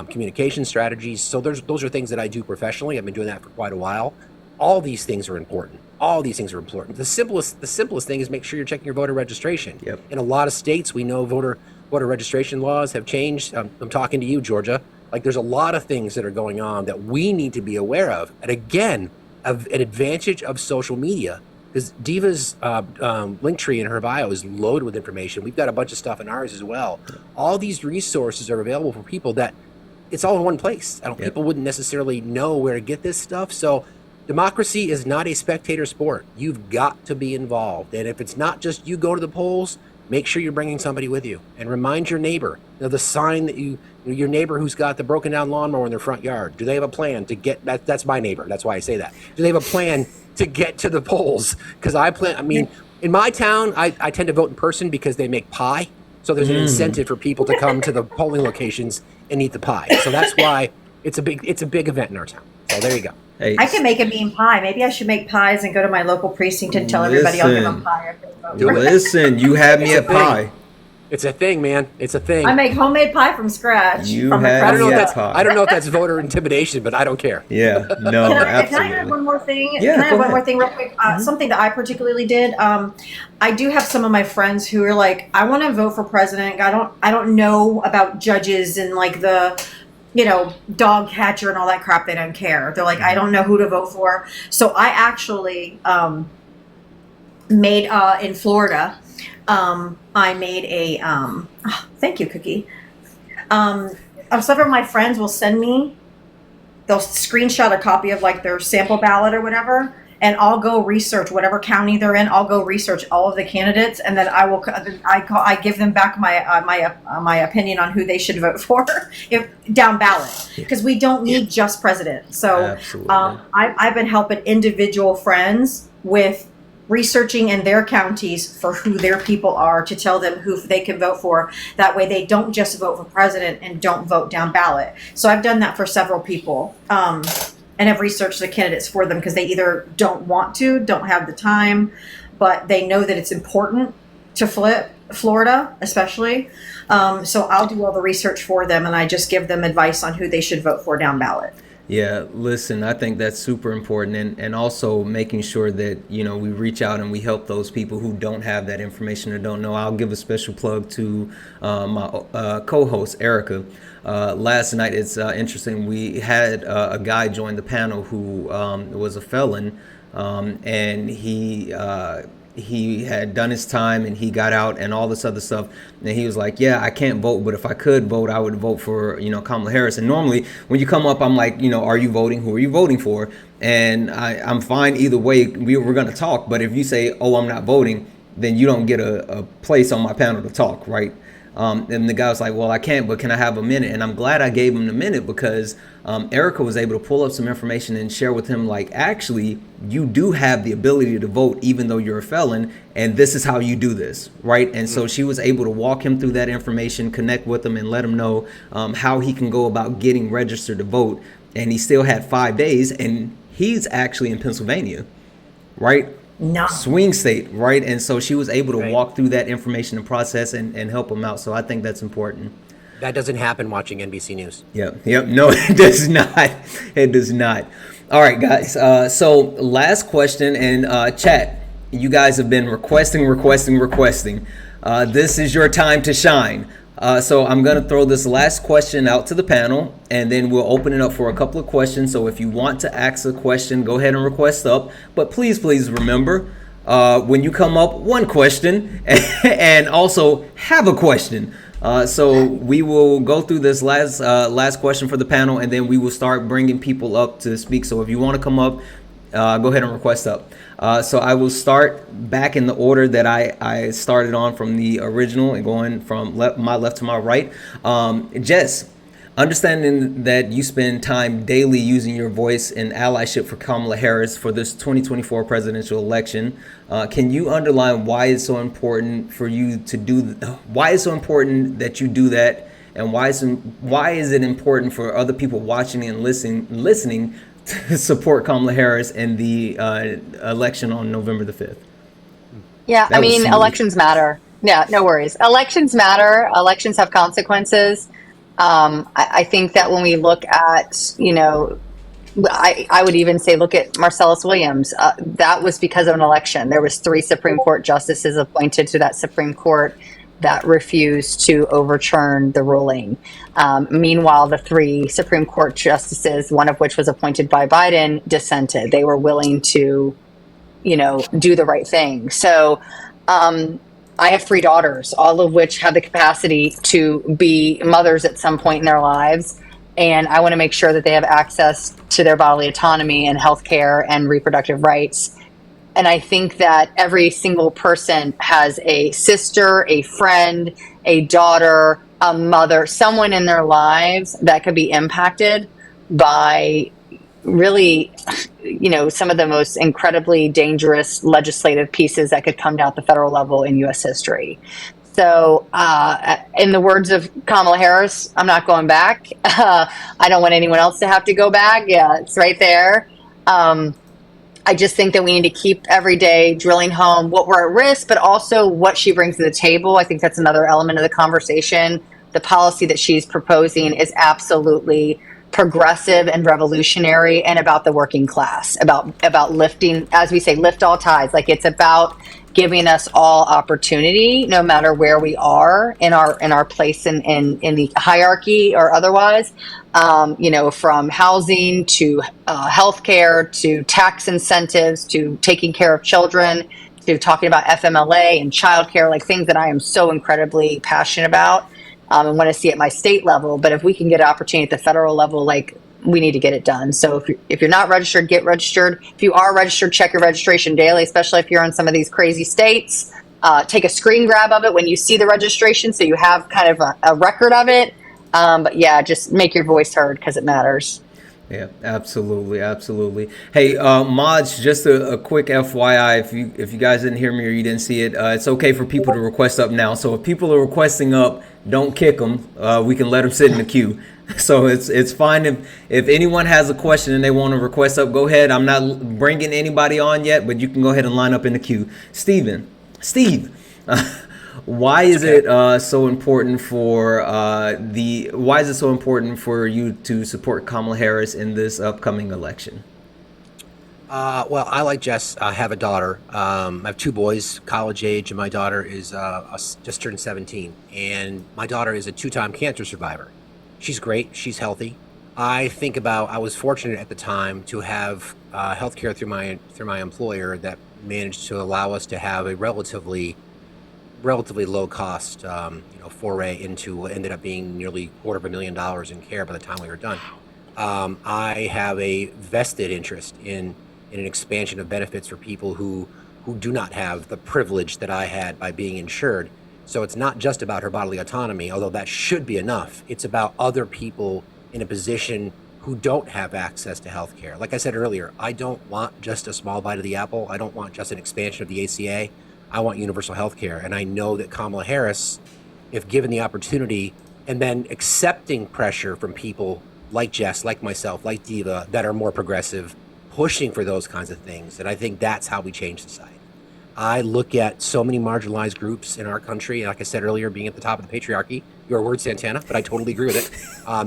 communication strategies. So those are things that I do professionally. I've been doing that for quite a while. All these things are important. The simplest thing is make sure you're checking your voter registration. Yep. In a lot of states, we know voter registration laws have changed. I'm talking to you, Georgia. Like, there's a lot of things that are going on that we need to be aware of. And again, an advantage of social media, because Diva's link tree in her bio is loaded with information. We've got a bunch of stuff in ours as well. All these resources are available for people that it's all in one place. People wouldn't necessarily know where to get this stuff. So democracy is not a spectator sport. You've got to be involved. And if it's not just you go to the polls, make sure you're bringing somebody with you, and remind your neighbor. The sign that your neighbor who's got the broken down lawnmower in their front yard. Do they have a plan to get that? That's my neighbor. That's why I say that. Do they have a plan to get to the polls? Because in my town, I tend to vote in person because they make pie. So there's an incentive for people to come to the polling locations and eat the pie. So that's why it's a big event in our town. So there you go. Hey, I can make a mean pie. Maybe I should make pies and go to my local precinct and tell everybody I'll give them pie. Listen, you had me at pie. It's a thing, man. It's a thing. I make homemade pie from scratch. You from had I don't me know at pie. I don't know if that's voter intimidation, but I don't care. Yeah, no, Can I absolutely. add one more thing? Yeah, Can I add go one more ahead. thing real quick? Something that I particularly did. I do have some of my friends who are like, I want to vote for president. I don't know about judges and like the dog catcher and all that crap. They don't care. They're like, I don't know who to vote for. So I actually made in Florida, I made a thank you, Cookie. Some of my friends will send me, they'll screenshot a copy of like their sample ballot or whatever, and I'll go research whatever county they're in. I'll go research all of the candidates, and then I give them back my opinion on who they should vote for if down ballot, because we don't need just president. So I've been helping individual friends with researching in their counties for who their people are, to tell them who they can vote for. That way they don't just vote for president and don't vote down ballot. So I've done that for several people, and have researched the candidates for them, because they either don't want to, don't have the time, but they know that it's important to flip Florida, especially. So I'll do all the research for them, and I just give them advice on who they should vote for down ballot. Yeah, listen, I think that's super important, and also making sure that, you know, we reach out and we help those people who don't have that information or don't know. I'll give a special plug to my co-host, Erica. Last night, it's interesting, we had a guy join the panel who was a felon, and he had done his time and he got out and all this other stuff, and he was like, yeah, I can't vote, but if I could vote, I would vote for, you know, Kamala Harris. And normally when you come up, I'm like, you know, are you voting? Who are you voting for? And I'm fine either way. We're going to talk, but if you say, oh, I'm not voting, then you don't get a place on my panel to talk, right? And the guy was like, well, I can't, but can I have a minute? And I'm glad I gave him the minute, because Erica was able to pull up some information and share with him, like, actually, you do have the ability to vote even though you're a felon, and this is how you do this, right? And so she was able to walk him through that information, connect with him, and let him know how he can go about getting registered to vote. And he still had 5 days, and he's actually in Pennsylvania, right? No. Swing state, right? And so she was able to walk through that information and process and help him out. So I think that's important. That doesn't happen watching NBC News. Yep. No, it does not. It does not. All right, guys. So last question, and chat, you guys have been requesting. This is your time to shine. So I'm going to throw this last question out to the panel, and then we'll open it up for a couple of questions. So if you want to ask a question, go ahead and request up. But please remember, when you come up, one question, and also have a question. So we will go through this last question for the panel, and then we will start bringing people up to speak. So if you want to come up, go ahead and request up. So I will start back in the order that I started on from the original, and going from my left to my right. Jess, understanding that you spend time daily using your voice in allyship for Kamala Harris for this 2024 presidential election, can you underline why it's so important for you to why it's so important that you do that, and why is it important for other people watching and listening to support Kamala Harris in the election on November the 5th? Yeah, I mean, elections matter. Yeah, no worries. Elections matter. Elections have consequences. I think that when we look at, you know, I would even say look at Marcellus Williams. That was because of an election. There was 3 Supreme Court justices appointed to that Supreme Court that refused to overturn the ruling. Meanwhile, the 3 Supreme Court justices, one of which was appointed by Biden, dissented. They were willing to, you know, do the right thing. So I have 3 daughters, all of which have the capacity to be mothers at some point in their lives. And I want to make sure that they have access to their bodily autonomy and healthcare and reproductive rights. And I think that every single person has a sister, a friend, a daughter, a mother, someone in their lives that could be impacted by really, you know, some of the most incredibly dangerous legislative pieces that could come down at the federal level in U.S. history. So in the words of Kamala Harris, I'm not going back. I don't want anyone else to have to go back. Yeah, it's right there. I just think that we need to keep every day drilling home what we're at risk, but also what she brings to the table. I think that's another element of the conversation. The policy that she's proposing is absolutely progressive and revolutionary, and about the working class, about lifting, as we say, lift all tides. Like, it's about giving us all opportunity, no matter where we are in our place in the hierarchy or otherwise. You know, from housing to healthcare to tax incentives to taking care of children to talking about FMLA and childcare, like things that I am so incredibly passionate about, and want to see at my state level. But if we can get an opportunity at the federal level, like, we need to get it done. So if you're not registered, get registered. If you are registered, check your registration daily, especially if you're in some of these crazy states. Take a screen grab of it when you see the registration, so you have kind of a record of it. But yeah, just make your voice heard, because it matters. Yeah, absolutely, absolutely. Hey, mods, just a quick FYI, if you guys didn't hear me or you didn't see it, it's okay for people to request up now. So if people are requesting up, don't kick them. We can let them sit in the queue. So it's fine if anyone has a question and they want to request up, go ahead. I'm not bringing anybody on yet, but you can go ahead and line up in the queue. Steve, why is it so important for you to support Kamala Harris in this upcoming election? Well, I, like Jess, have a daughter. I have two boys, college age, and my daughter is just turned 17. And my daughter is a 2-time cancer survivor. She's great. She's healthy. I was fortunate at the time to have health care through my employer that managed to allow us to have a relatively low cost, foray into what ended up being nearly $250,000 in care by the time we were done. I have a vested interest in an expansion of benefits for people who do not have the privilege that I had by being insured. So it's not just about her bodily autonomy, although that should be enough. It's about other people in a position who don't have access to health care. Like I said earlier, I don't want just a small bite of the apple. I don't want just an expansion of the ACA. I want universal health care. And I know that Kamala Harris, if given the opportunity, and then accepting pressure from people like Jess, like myself, like Diva, that are more progressive, pushing for those kinds of things. And I think that's how we change society. I look at so many marginalized groups in our country, and like I said earlier, being at the top of the patriarchy, your word, Santana, but I totally agree with it,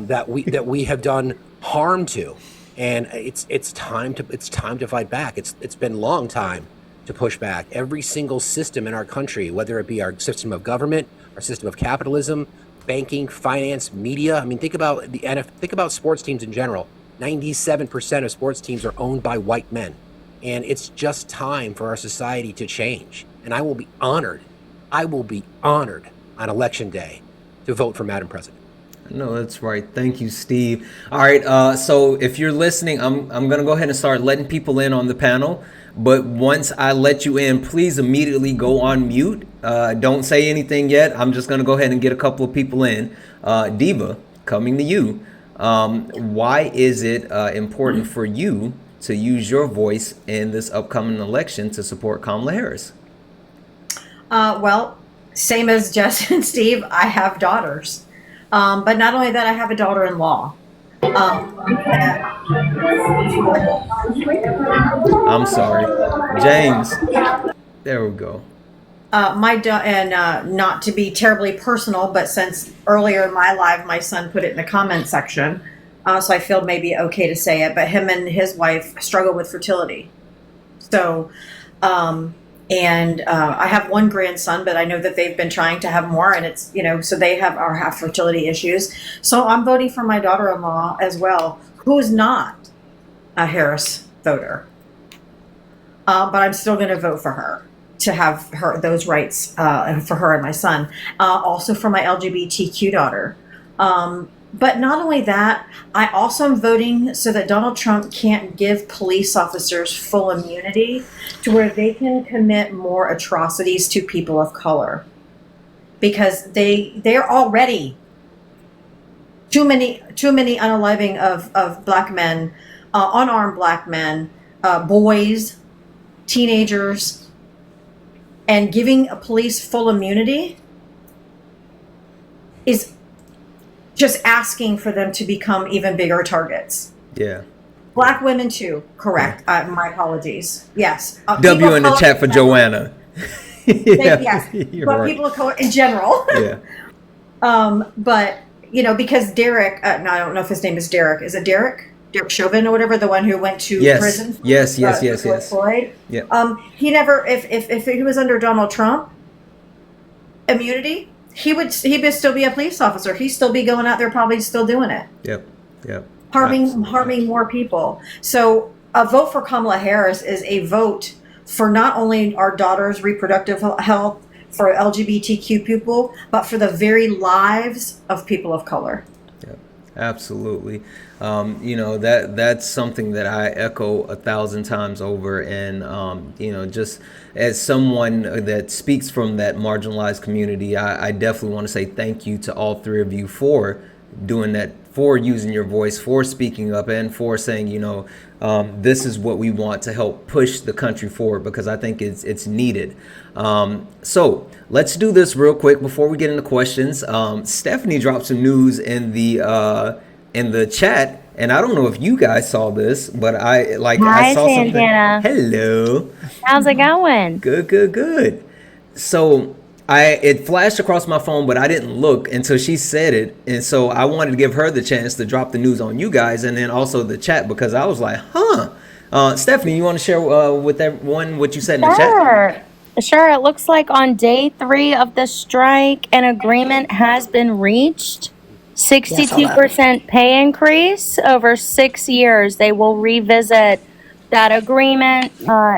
that we have done harm to. And it's time to fight back. It's been a long time to push back. Every single system in our country, whether it be our system of government, our system of capitalism, banking, finance, media. I mean, think about think about sports teams in general. 97% of sports teams are owned by white men. And it's just time for our society to change. And I will be honored on election day to vote for Madam President. No, that's right. Thank you, Steve. All right. So if you're listening, I'm going to go ahead and start letting people in on the panel. But once I let you in, please immediately go on mute. Don't say anything yet. I'm just going to go ahead and get a couple of people in. Diva, coming to you. Why is it important for you to use your voice in this upcoming election to support Kamala Harris? Well, same as Jess and Steve, I have daughters. But not only that, I have a daughter-in-law. I'm sorry. James. There we go. Not to be terribly personal, but since earlier in my life, my son put it in the comment section, so I feel maybe okay to say it, but him and his wife struggle with fertility. So, I have one grandson, but I know that they've been trying to have more, and it's, so they have fertility issues. So I'm voting for my daughter-in-law as well, who is not a Harris voter. But I'm still going to vote for her to have those rights for her and my son. Also for my LGBTQ daughter. But not only that, I also am voting so that Donald Trump can't give police officers full immunity to where they can commit more atrocities to people of color. Because they're already too many unaliving of black men, unarmed black men, boys, teenagers, and giving a police full immunity is just asking for them to become even bigger targets. Yeah. Black women too, correct. My apologies. Yes. W in the chat for Joanna. Yes. But right. people of color in general. Yeah. But, because Derek, I don't know if his name is Derek. Is it Derek? Derek Chauvin or whatever, the one who went to prison? Yes. Floyd. Yeah. He never, if he was under Donald Trump immunity, he would still be a police officer. He'd still be going out there, probably still doing it. Yep. Harming more people. So a vote for Kamala Harris is a vote for not only our daughters' reproductive health, for LGBTQ people, but for the very lives of people of color. Absolutely. That's something that I echo 1,000 times over. And, just as someone that speaks from that marginalized community, I definitely want to say thank you to all three of you for doing that, for using your voice, for speaking up, and for saying, this is what we want to help push the country forward, because I think it's needed. So let's do this real quick before we get into questions. Stephanie dropped some news in the chat, and I don't know if you guys saw this, but Hi, I saw Santana. something. Hello. How's it going? Good. So it flashed across my phone, but I didn't look until she said it, and so I wanted to give her the chance to drop the news on you guys, and then also the chat, because I was like, Stephanie, you want to share with everyone what you said in the chat? Sure. It looks like on day 3 of the strike, an agreement has been reached. 62% pay increase over 6 years. They will revisit that agreement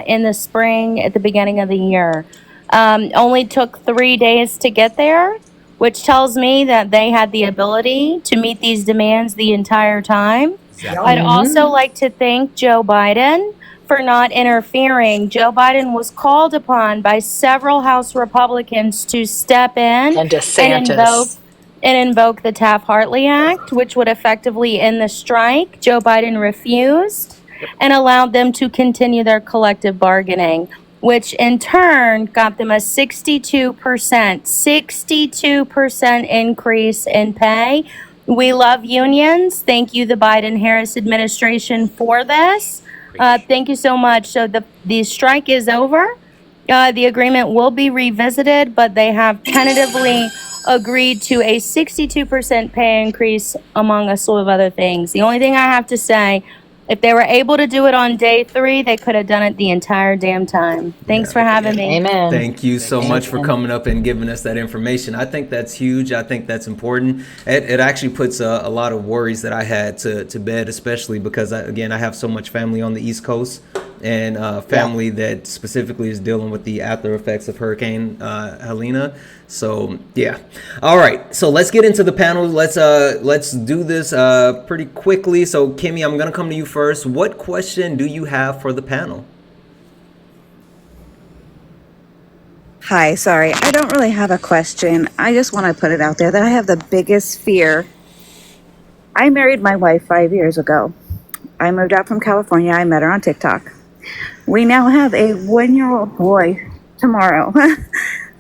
in the spring at the beginning of the year. Only took 3 days to get there, which tells me that they had the ability to meet these demands the entire time. Exactly. I'd also like to thank Joe Biden for not interfering. Joe Biden was called upon by several House Republicans to step in And DeSantis. and invoke the Taft-Hartley Act, which would effectively end the strike. Joe Biden refused and allowed them to continue their collective bargaining, which in turn got them a 62% increase in pay. We love unions. Thank you, the Biden-Harris administration, for this. Thank you so much. So the strike is over. The agreement will be revisited, but they have tentatively agreed to a 62% pay increase, among a slew of other things. The only thing I have to say, if they were able to do it on day 3, they could have done it the entire damn time. Thanks for having me. Amen. Thank you so much for coming up and giving us that information. I think that's huge. I think that's important. It actually puts a lot of worries that I had to bed, especially because, I have so much family on the East Coast, and family that specifically is dealing with the after effects of Hurricane Helena. So yeah. All right. So let's get into the panel. Let's do this pretty quickly. So Kimmy, I'm gonna come to you first. What question do you have for the panel? Hi, sorry. I don't really have a question. I just want to put it out there that I have the biggest fear. I married my wife 5 years ago. I moved out from California. I met her on TikTok. We now have a 1-year-old boy tomorrow.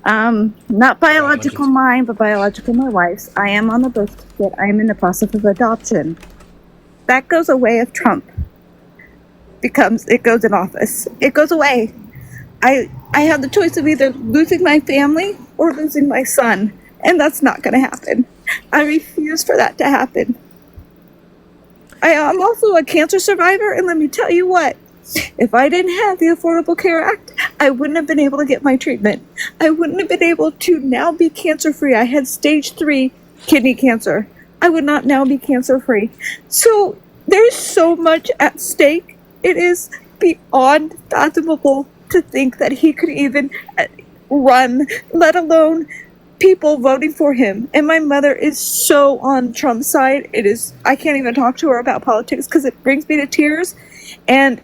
Not biological mine, but biological my wife's. I am on the birth certificate. I am in the process of adoption. That goes away if Trump goes in office. It goes away. I have the choice of either losing my family or losing my son, and that's not going to happen. I refuse for that to happen. I am also a cancer survivor, and let me tell you what, if I didn't have the Affordable Care Act, I wouldn't have been able to get my treatment. I wouldn't have been able to now be cancer-free. I had stage 3 kidney cancer. I would not now be cancer-free. So there's so much at stake. It is beyond fathomable to think that he could even run, let alone people voting for him. And my mother is so on Trump's side. I can't even talk to her about politics because it brings me to tears. And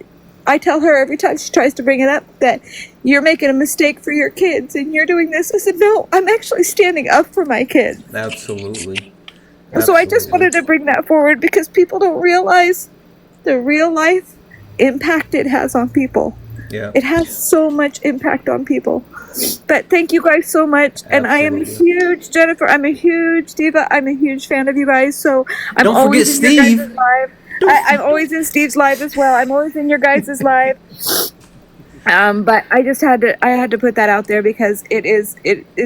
I tell her every time she tries to bring it up that you're making a mistake for your kids and you're doing this. I said, no, I'm actually standing up for my kids. Absolutely. So I just wanted to bring that forward because people don't realize the real life impact it has on people. Yeah. It has so much impact on people. But thank you guys so much. And I am a huge, Jennifer, I'm a huge diva. I'm a huge fan of you guys. So I'm Don't always forget in your Steve. guys' live. I'm always in Steve's live as well. I'm always in your guys' live. But I had to put that out there because it is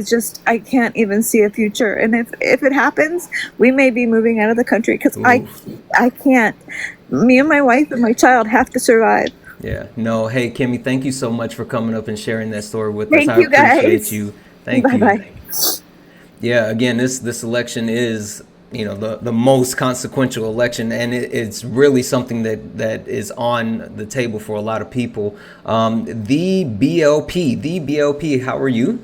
just, I can't even see a future. And if it happens, we may be moving out of the country because I can't. Me and my wife and my child have to survive. Yeah. No. Hey, Kimmy, thank you so much for coming up and sharing that story with Thank us. I you, guys. appreciate you. Thank you. Bye-bye. Yeah. Again, this election is the most consequential election, and it's really something that is on the table for a lot of people. The BLP, how are you?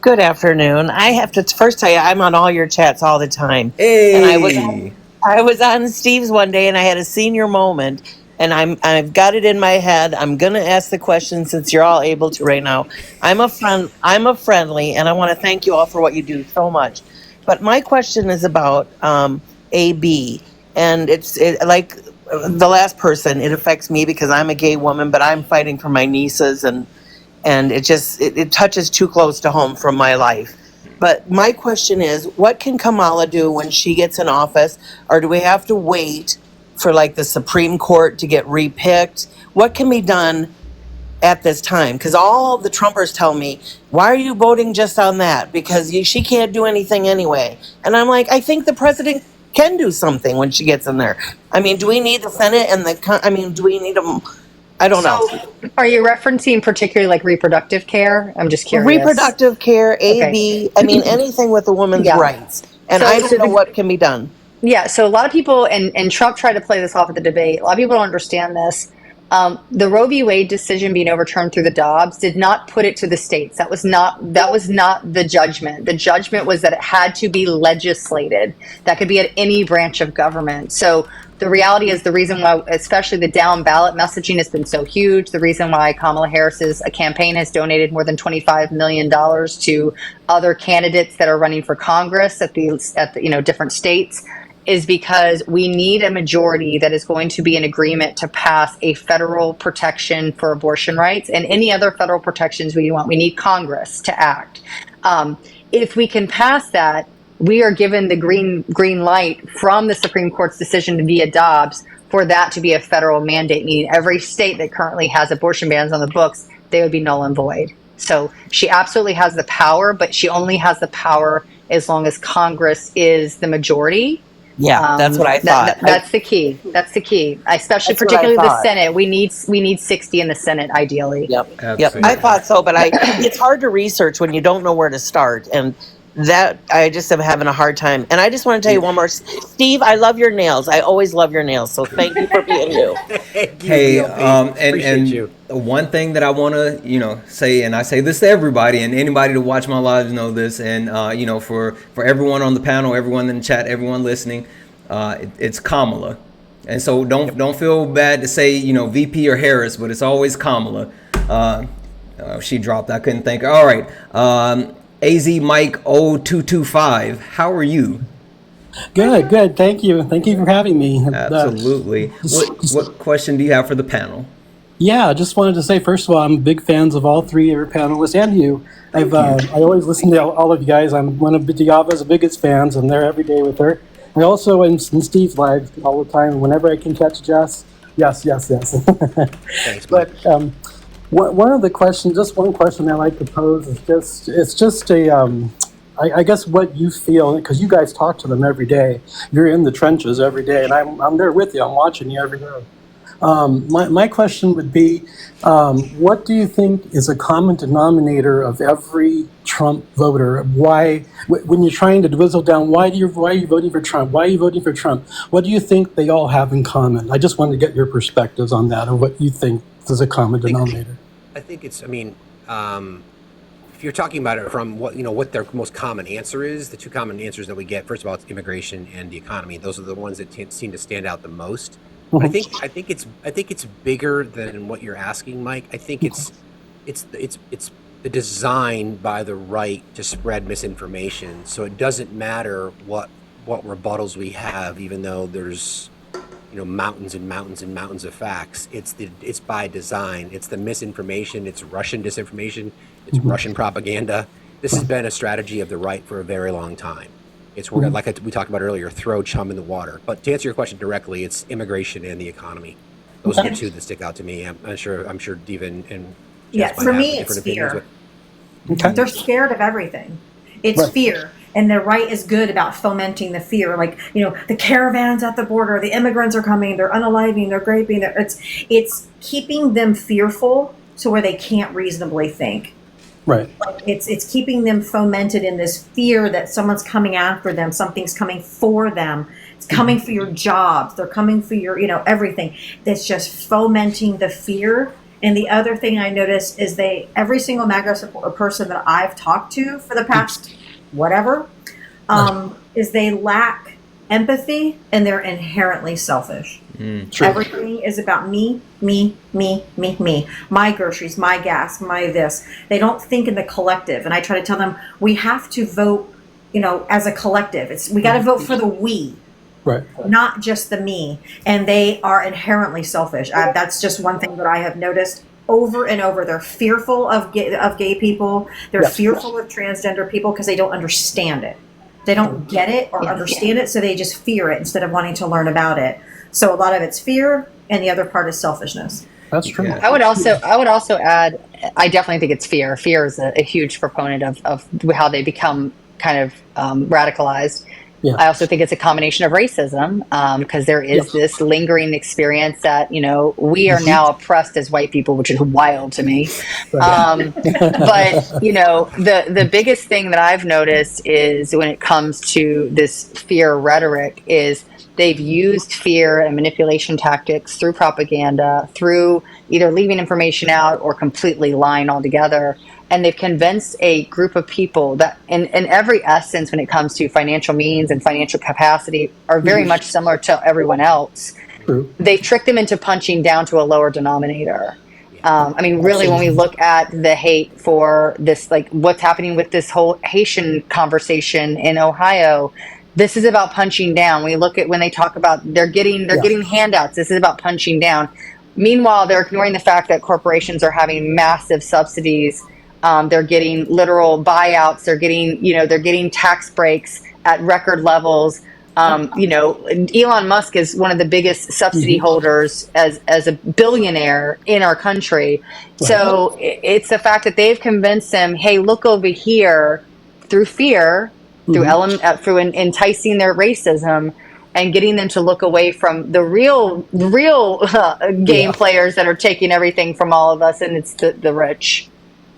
Good afternoon. I have to first tell you, I'm on all your chats all the time. Hey. And I was on Steve's one day and I had a senior moment, and I've got it in my head. I'm going to ask the question since you're all able to right now. I'm a friendly, and I want to thank you all for what you do so much. But my question is about AB, and it's like the last person. It affects me because I'm a gay woman, but I'm fighting for my nieces, and it touches too close to home from my life. But my question is, what can Kamala do when she gets in office, or do we have to wait for like the Supreme Court to get repicked? What can be done at this time? Because all the Trumpers tell me, why are you voting just on that? Because she can't do anything anyway. And I'm like, I think the president can do something when she gets in there. I mean, do we need the Senate and do we need them? I don't know. Are you referencing particularly like reproductive care? I'm just curious. Reproductive care, AB, I mean, anything with a woman's rights. And I don't know what can be done. Yeah, so a lot of people, and Trump tried to play this off at the debate, a lot of people don't understand this. The Roe v. Wade decision being overturned through the Dobbs did not put it to the states. That was not the judgment. The judgment was that it had to be legislated. That could be at any branch of government. So the reality is the reason why, especially the down ballot messaging has been so huge, the reason why Kamala Harris's campaign has donated more than $25 million to other candidates that are running for Congress at the different states, is because we need a majority that is going to be in agreement to pass a federal protection for abortion rights and any other federal protections we want. We need Congress to act. If we can pass that, we are given the green light from the Supreme Court's decision via Dobbs for that to be a federal mandate, meaning every state that currently has abortion bans on the books, they would be null and void. So she absolutely has the power, but she only has the power as long as Congress is the majority. Yeah, that's what I thought. That's the key. That's the key. Especially, particularly the Senate. We need 60 in the Senate, ideally. Yep. I thought so, but it's hard to research when you don't know where to start, and that I just am having a hard time. And I just want to tell you one more, Steve. I love your nails. I always love your nails. So thank you for being you. Hey, and one thing that I want to say, and I say this to everybody, and anybody to watch my lives know this, and for everyone on the panel, everyone in the chat, everyone listening, it's Kamala. And so don't feel bad to say VP or Harris, but it's always Kamala. She dropped. I couldn't think. All right. AZ Mike 0225, how are you? Good. Thank you for having me. Absolutely. What question do you have for the panel? Yeah, I just wanted to say, first of all, I'm big fans of all three of your panelists and you. I always listen to all of you guys. I'm one of Diava's biggest fans. I'm there every day with her. I also am in Steve's live all the time. Whenever I can catch Jess, yes. Thanks, but one of the questions, just one question I like to pose is I guess what you feel, because you guys talk to them every day. You're in the trenches every day, and I'm there with you. I'm watching you every day. My question would be, what do you think is a common denominator of every Trump voter? Why, when you're trying to dwizzle down, why are you voting for Trump? Why are you voting for Trump? What do you think they all have in common? I just wanted to get your perspectives on that, or what you think is a common denominator. I think it's, if you're talking about it from what their most common answer is, the two common answers that we get, first of all, it's immigration and the economy. Those are the ones that seem to stand out the most. But I think it's bigger than what you're asking, Mike. I think it's the design by the right to spread misinformation. So it doesn't matter what rebuttals we have, even though there's mountains and mountains and mountains of facts. It's by design. It's the misinformation. It's Russian disinformation. It's Russian propaganda. This has been a strategy of the right for a very long time. It's like we talked about earlier, throw chum in the water. But to answer your question directly, it's immigration and the economy. Those are the two that stick out to me. I'm sure Diva and Jess might for have me, different it's opinions, fear. They're scared of everything. It's fear. And the right is good about fomenting the fear. Like, the caravans at the border, the immigrants are coming, they're unaliving, they're raping. It's keeping them fearful to where they can't reasonably think. Right. Like it's keeping them fomented in this fear that someone's coming after them, something's coming for them. It's coming for your jobs. They're coming for your, everything. That's just fomenting the fear. And the other thing I noticed is every single MAGA person that I've talked to for the past whatever, is they lack empathy and they're inherently selfish. True. Everything is about me, me, me, me, me. My groceries, my gas, my this. They don't think in the collective. And I try to tell them we have to vote, as a collective. We got to vote for the we. Right. Not just the me. And they are inherently selfish. That's just one thing that I have noticed over and over. They're fearful of gay people. They're fearful of transgender people because they don't understand it. They don't get it or understand it, so they just fear it instead of wanting to learn about it. So a lot of it's fear, and the other part is selfishness. That's true. I would also add, I definitely think it's fear. Fear is a huge proponent of how they become kind of radicalized. Yeah. I also think it's a combination of racism, because there is this lingering experience that, we are now oppressed as white people, which is wild to me. But, the biggest thing that I've noticed is when it comes to this fear rhetoric is they've used fear and manipulation tactics through propaganda, through either leaving information out or completely lying altogether. And they've convinced a group of people that in every essence, when it comes to financial means and financial capacity, are very much similar to everyone else. True. They've tricked them into punching down to a lower denominator. Really, when we look at the hate for this, like what's happening with this whole Haitian conversation in Ohio, this is about punching down. We look at when they talk about they're getting handouts. This is about punching down. Meanwhile, they're ignoring the fact that corporations are having massive subsidies. They're getting literal buyouts. They're getting tax breaks at record levels. Elon Musk is one of the biggest subsidy holders as a billionaire in our country. Right. So it's the fact that they've convinced him, hey, look over here, through fear, through enticing their racism, and getting them to look away from the real game players that are taking everything from all of us, and it's the rich.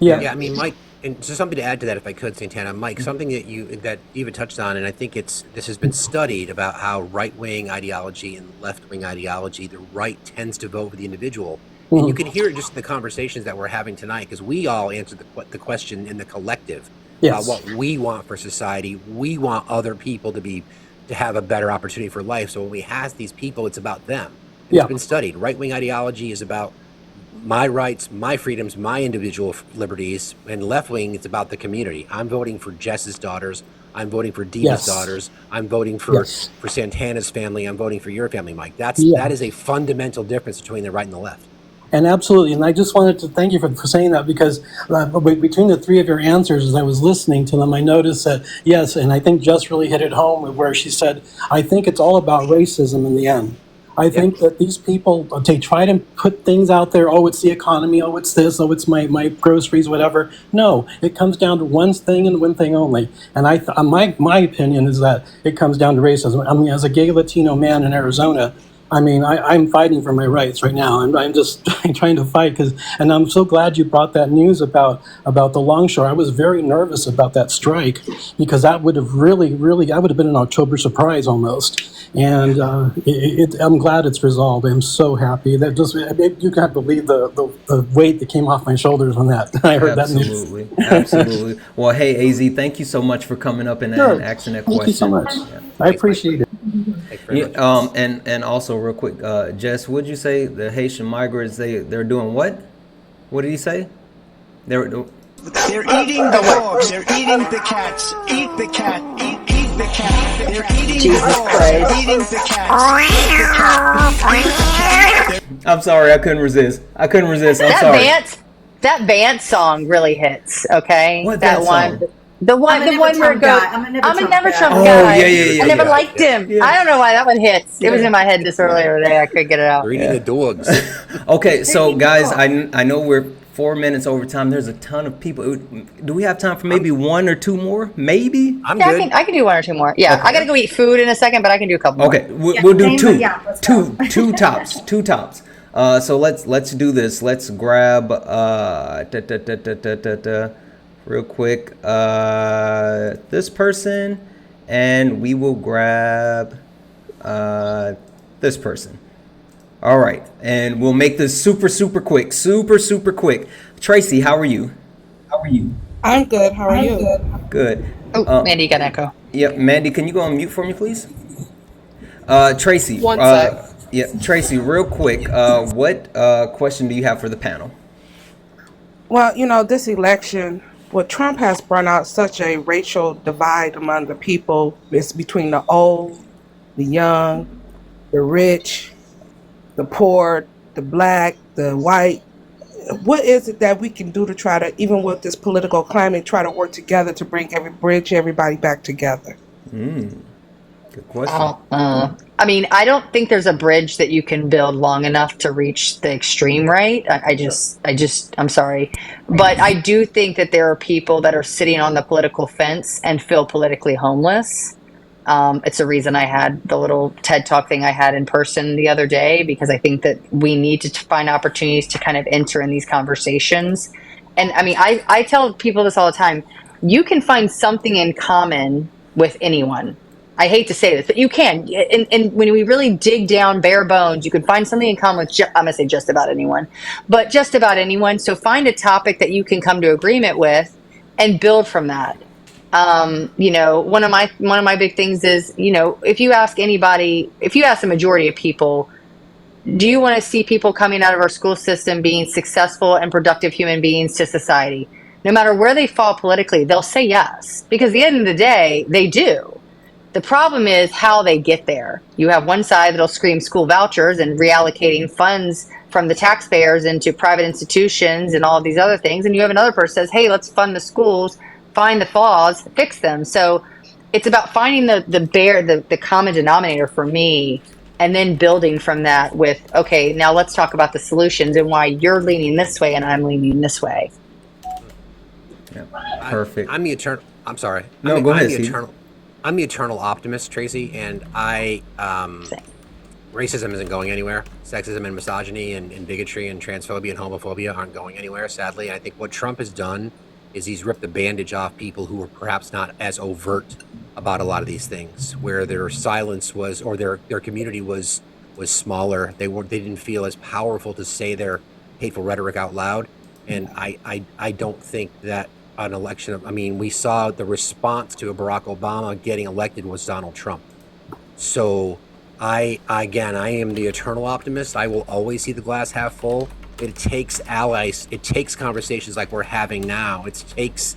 Yeah, I mean, Mike, and just something to add to that, if I could, Santana. Mike, something that Eva touched on, and I think this has been studied about how right-wing ideology and left-wing ideology, the right tends to vote for the individual. And you can hear it just in the conversations that we're having tonight, because we all answered the question in the collective about what we want for society. We want other people to have a better opportunity for life. So when we have these people, it's about them. It's been studied. Right-wing ideology is about my rights, my freedoms, my individual liberties, and left-wing, it's about the community. I'm voting for Jess's daughters. I'm voting for Dina's daughters. I'm voting for Santana's family. I'm voting for your family, Mike. That is a fundamental difference between the right and the left. And absolutely, and I just wanted to thank you for saying that, because between the three of your answers, as I was listening to them, I noticed that, yes, and I think Jess really hit it home where she said, I think it's all about racism in the end. I think that these people, they try to put things out there, oh, it's the economy, oh, it's this, oh, it's my groceries, whatever. No, it comes down to one thing and one thing only. And my opinion is that it comes down to racism. I mean, as a gay Latino man in Arizona, I mean, I'm fighting for my rights right now. I'm just trying to fight, and I'm so glad you brought that news about the Longshore. I was very nervous about that strike, because that would have really, I would have been an October surprise almost. And I'm glad it's resolved. I'm so happy that you can't believe the weight that came off my shoulders when I heard that news. Absolutely. Well, hey, AZ, thank you so much for coming up and asking that question. Thank you so much. Yeah. I appreciate it. And also real quick, Jess, would you say the Haitian migrants, they're doing what? What did he say? They're eating the dogs. They're eating the cats. Eat the cat. Eat the cat. They're eating Jesus the dogs. Christ. They're eating the cats. I'm sorry, I couldn't resist. I'm sorry. That Vance song really hits. Okay, What that song? one. The one where it goes, I'm a never Trump guy. Yeah, I never liked him. Yeah. I don't know why that one hits. It was in my head this earlier today. I couldn't get it out. They're eating the dogs. Okay, so guys, I know we're 4 minutes over time. There's a ton of people. Do we have time for maybe one or two more? Maybe? I'm good. I can do one or two more. Yeah, okay. I gotta go eat food in a second, but I can do a couple more. Okay, we'll do two tops. So let's do this. Let's grab real quick. This person, and we will grab this person. All right, and we'll make this super quick. Super quick. Tracy, how are you? I'm good. How are you? Good. Oh, Mandy, you got an echo. Yep, Mandy, can you go on mute for me, please? Tracy. One sec. Yeah, Tracy, real quick. What question do you have for the panel? Well, this election, what Trump has brought out such a racial divide among the people. It's between the old, the young, the rich, the poor, the black, the white. What is it that we can do to try to, even with this political climate, try to work together to bridge everybody back together? Good question. I mean, I don't think there's a bridge that you can build long enough to reach the extreme right. I'm sorry. But I do think that there are people that are sitting on the political fence and feel politically homeless. It's a reason I had the little TED Talk thing I had in person the other day, because I think that we need to find opportunities to kind of enter in these conversations. And I mean, I tell people this all the time. You can find something in common with anyone. I hate to say this, but you can. And when we really dig down bare bones, you can find something in common with, I'm going to say just about anyone, but just about anyone. So find a topic that you can come to agreement with and build from that. One of my big things is, if you ask the majority of people, do you want to see people coming out of our school system being successful and productive human beings to society? No matter where they fall politically, they'll say yes, because at the end of the day, they do. The problem is how they get there. You have one side that'll scream school vouchers and reallocating funds from the taxpayers into private institutions and all of these other things. And you have another person that says, hey, let's fund the schools, find the flaws, fix them. So it's about finding the common denominator for me, and then building from that with, okay, now let's talk about the solutions and why you're leaning this way and I'm leaning this way. Yeah, perfect. I'm sorry. No, go ahead, Steve. I'm the eternal optimist, Tracy, and racism isn't going anywhere. Sexism and misogyny and bigotry and transphobia and homophobia aren't going anywhere, sadly. And I think what Trump has done is he's ripped the bandage off people who were perhaps not as overt about a lot of these things, where their silence was, or their community was smaller. They didn't feel as powerful to say their hateful rhetoric out loud. And I don't think that an election we saw the response to Barack Obama getting elected was Donald Trump. So I am the eternal optimist. I will always see the glass half full. It takes allies. It takes conversations like we're having now. It takes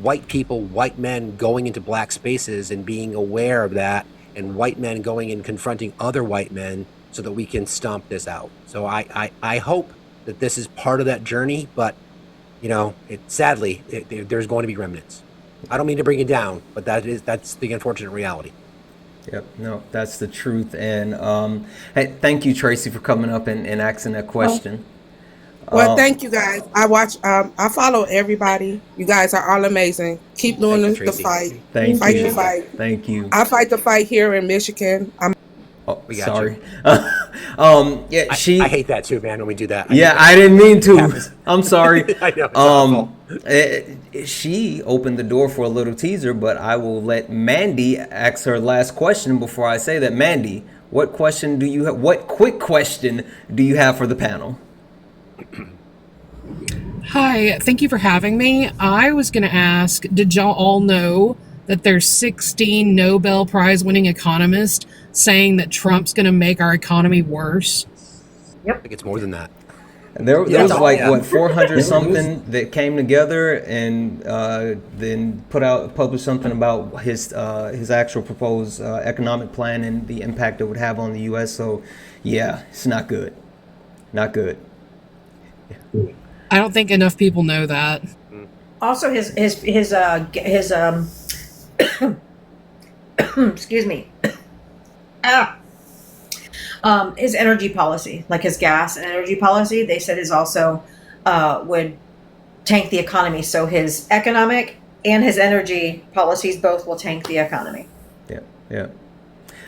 white people, white men going into black spaces and being aware of that, and white men going and confronting other white men so that we can stomp this out. So I hope that this is part of that journey, but sadly, there's going to be remnants. I don't mean to bring it down, but that's the unfortunate reality. Yep, no, that's the truth. And hey, thank you, Tracy, for coming up and asking that question. Well, thank you guys. I follow everybody. You guys are all amazing. Keep doing the fight. Thank Fight you. the fight. Thank you. I fight the fight here in Michigan. We got sorry. I hate that too, man, when we do that. I didn't mean to. I'm sorry. I know. She opened the door for a little teaser, but I will let Mandy ask her last question before I say that. Mandy, what quick question do you have for the panel? Hi, thank you for having me. I was going to ask, did y'all all know that there's 16 Nobel Prize winning economists saying that Trump's going to make our economy worse? Yep. I think it's more than that. There was 400 something that came together and then published something about his actual proposed economic plan and the impact it would have on the U.S. So, yeah, it's not good. Not good. I don't think enough people know that. Also, his excuse me. His energy policy, like his gas and energy policy, they said is also would tank the economy. So his economic and his energy policies both will tank the economy. Yeah.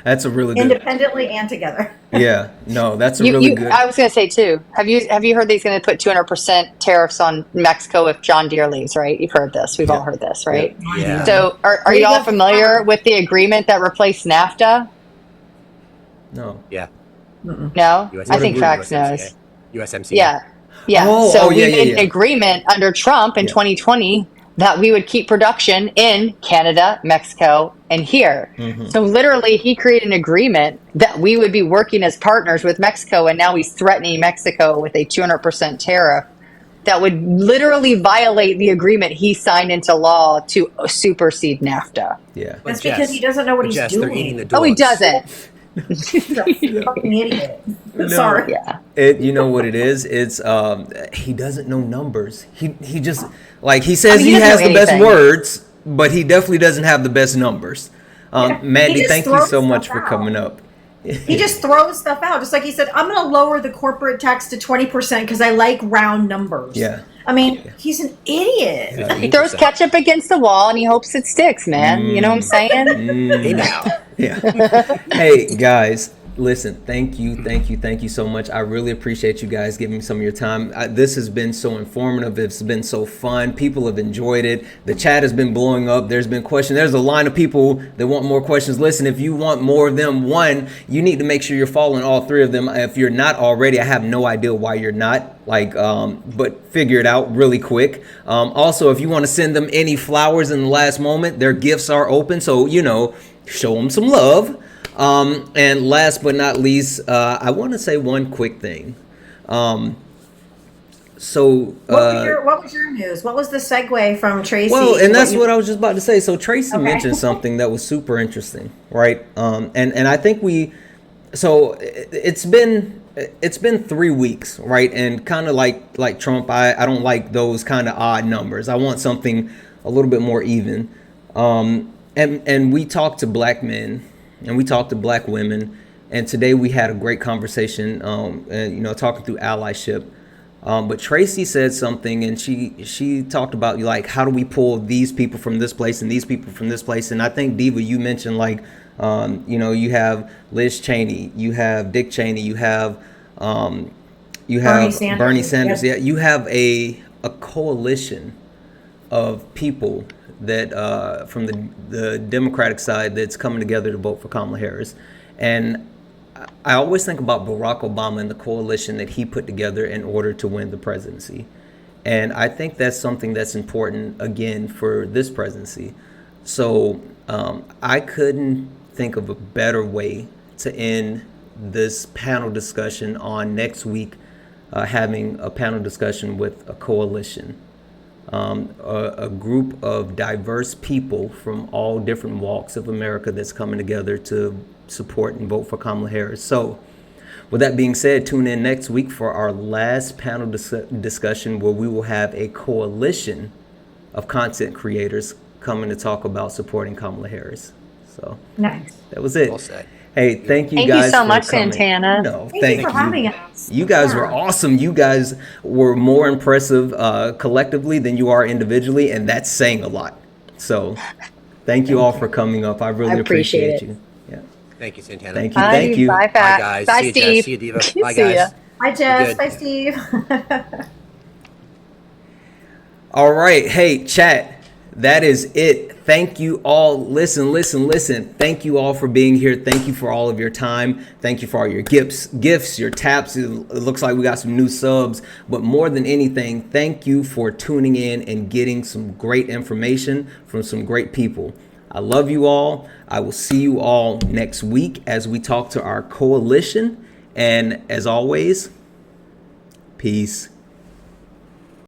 That's a really good. independently and together. Yeah, no, that's a really good. I was going to say too. Have you heard that he's going to put 200% tariffs on Mexico if John Deere leaves? Right? You've heard this. We've all heard this, right? Yeah. So, are you all familiar with the agreement that replaced NAFTA? No. Yeah. No, I think Fax knows. USMCA. Yeah. So we made an agreement under Trump in 2020 that we would keep production in Canada, Mexico, and here. So literally, he created an agreement that we would be working as partners with Mexico, and now he's threatening Mexico with a 200% tariff that would literally violate the agreement he signed into law to supersede NAFTA. Yeah. That's because he doesn't know what he's doing. They're eating the dogs. Oh, he doesn't. He's a fucking idiot. Sorry. Yeah. You know what it is? It's he doesn't know numbers. He just like he says he has the best words, but he definitely doesn't have the best numbers. Mandy, thank you so much for coming up. He just throws stuff out, just like he said. I'm going to lower the corporate tax to 20% because I like round numbers. Yeah. I mean, he's an idiot. Yeah, He throws ketchup against the wall and he hopes it sticks, man. You know what I'm saying? Hey now. Yeah. Hey guys, listen, thank you so much. I really appreciate you guys giving me some of your time. This has been so informative. It's been so fun. People have enjoyed it. The chat has been blowing up. There's been questions. There's a line of people that want more questions. Listen, if you want more of them, one, you need to make sure you're following all three of them. If you're not already, I have no idea why you're not. But figure it out really quick. Also, if you want to send them any flowers in the last moment, their gifts are open. So, show them some love. And last but not least, I want to say one quick thing. What was your news? What was the segue from Tracy? Well, and that's what I was just about to say. So Tracy mentioned something that was super interesting, right? And I think it's been 3 weeks, right? And kind of like Trump, I don't like those kind of odd numbers. I want something a little bit more even. And we talked to black men and we talked to black women. And today we had a great conversation, talking through allyship. But Tracy said something, and she talked about how do we pull these people from this place and these people from this place. And I think Diva, you mentioned you have Liz Cheney, you have Dick Cheney, you have Bernie Sanders. Yeah, you have a coalition of people that from the Democratic side that's coming together to vote for Kamala Harris. And I always think about Barack Obama and the coalition that he put together in order to win the presidency. And I think that's something that's important, again, for this presidency. So I couldn't think of a better way to end this panel discussion on next week, having a panel discussion with a coalition, a group of diverse people from all different walks of America that's coming together to support and vote for Kamala Harris. So with that being said, tune in next week for our last panel discussion, where we will have a coalition of content creators coming to talk about supporting Kamala Harris. So nice. That was it. Well said. Hey, thank you Thank guys you so for much, coming. Santana. No, Thank you for having us. You guys were awesome. You guys were more impressive collectively than you are individually, and that's saying a lot. So thank you all for coming up. I really appreciate you. Yeah. Thank you, Santana. Thank you. Thank you. Bye, Bye, guys. Bye, See you, Steve. Jess. See you, Diva. Bye, See ya. guys. Hi, Jess. Good. Bye, Steve. All right. Hey, chat. That is it. Thank you all. Listen. Thank you all for being here. Thank you for all of your time. Thank you for all your gifts, your taps. It looks like we got some new subs. But more than anything, thank you for tuning in and getting some great information from some great people. I love you all. I will see you all next week as we talk to our coalition. And as always, peace.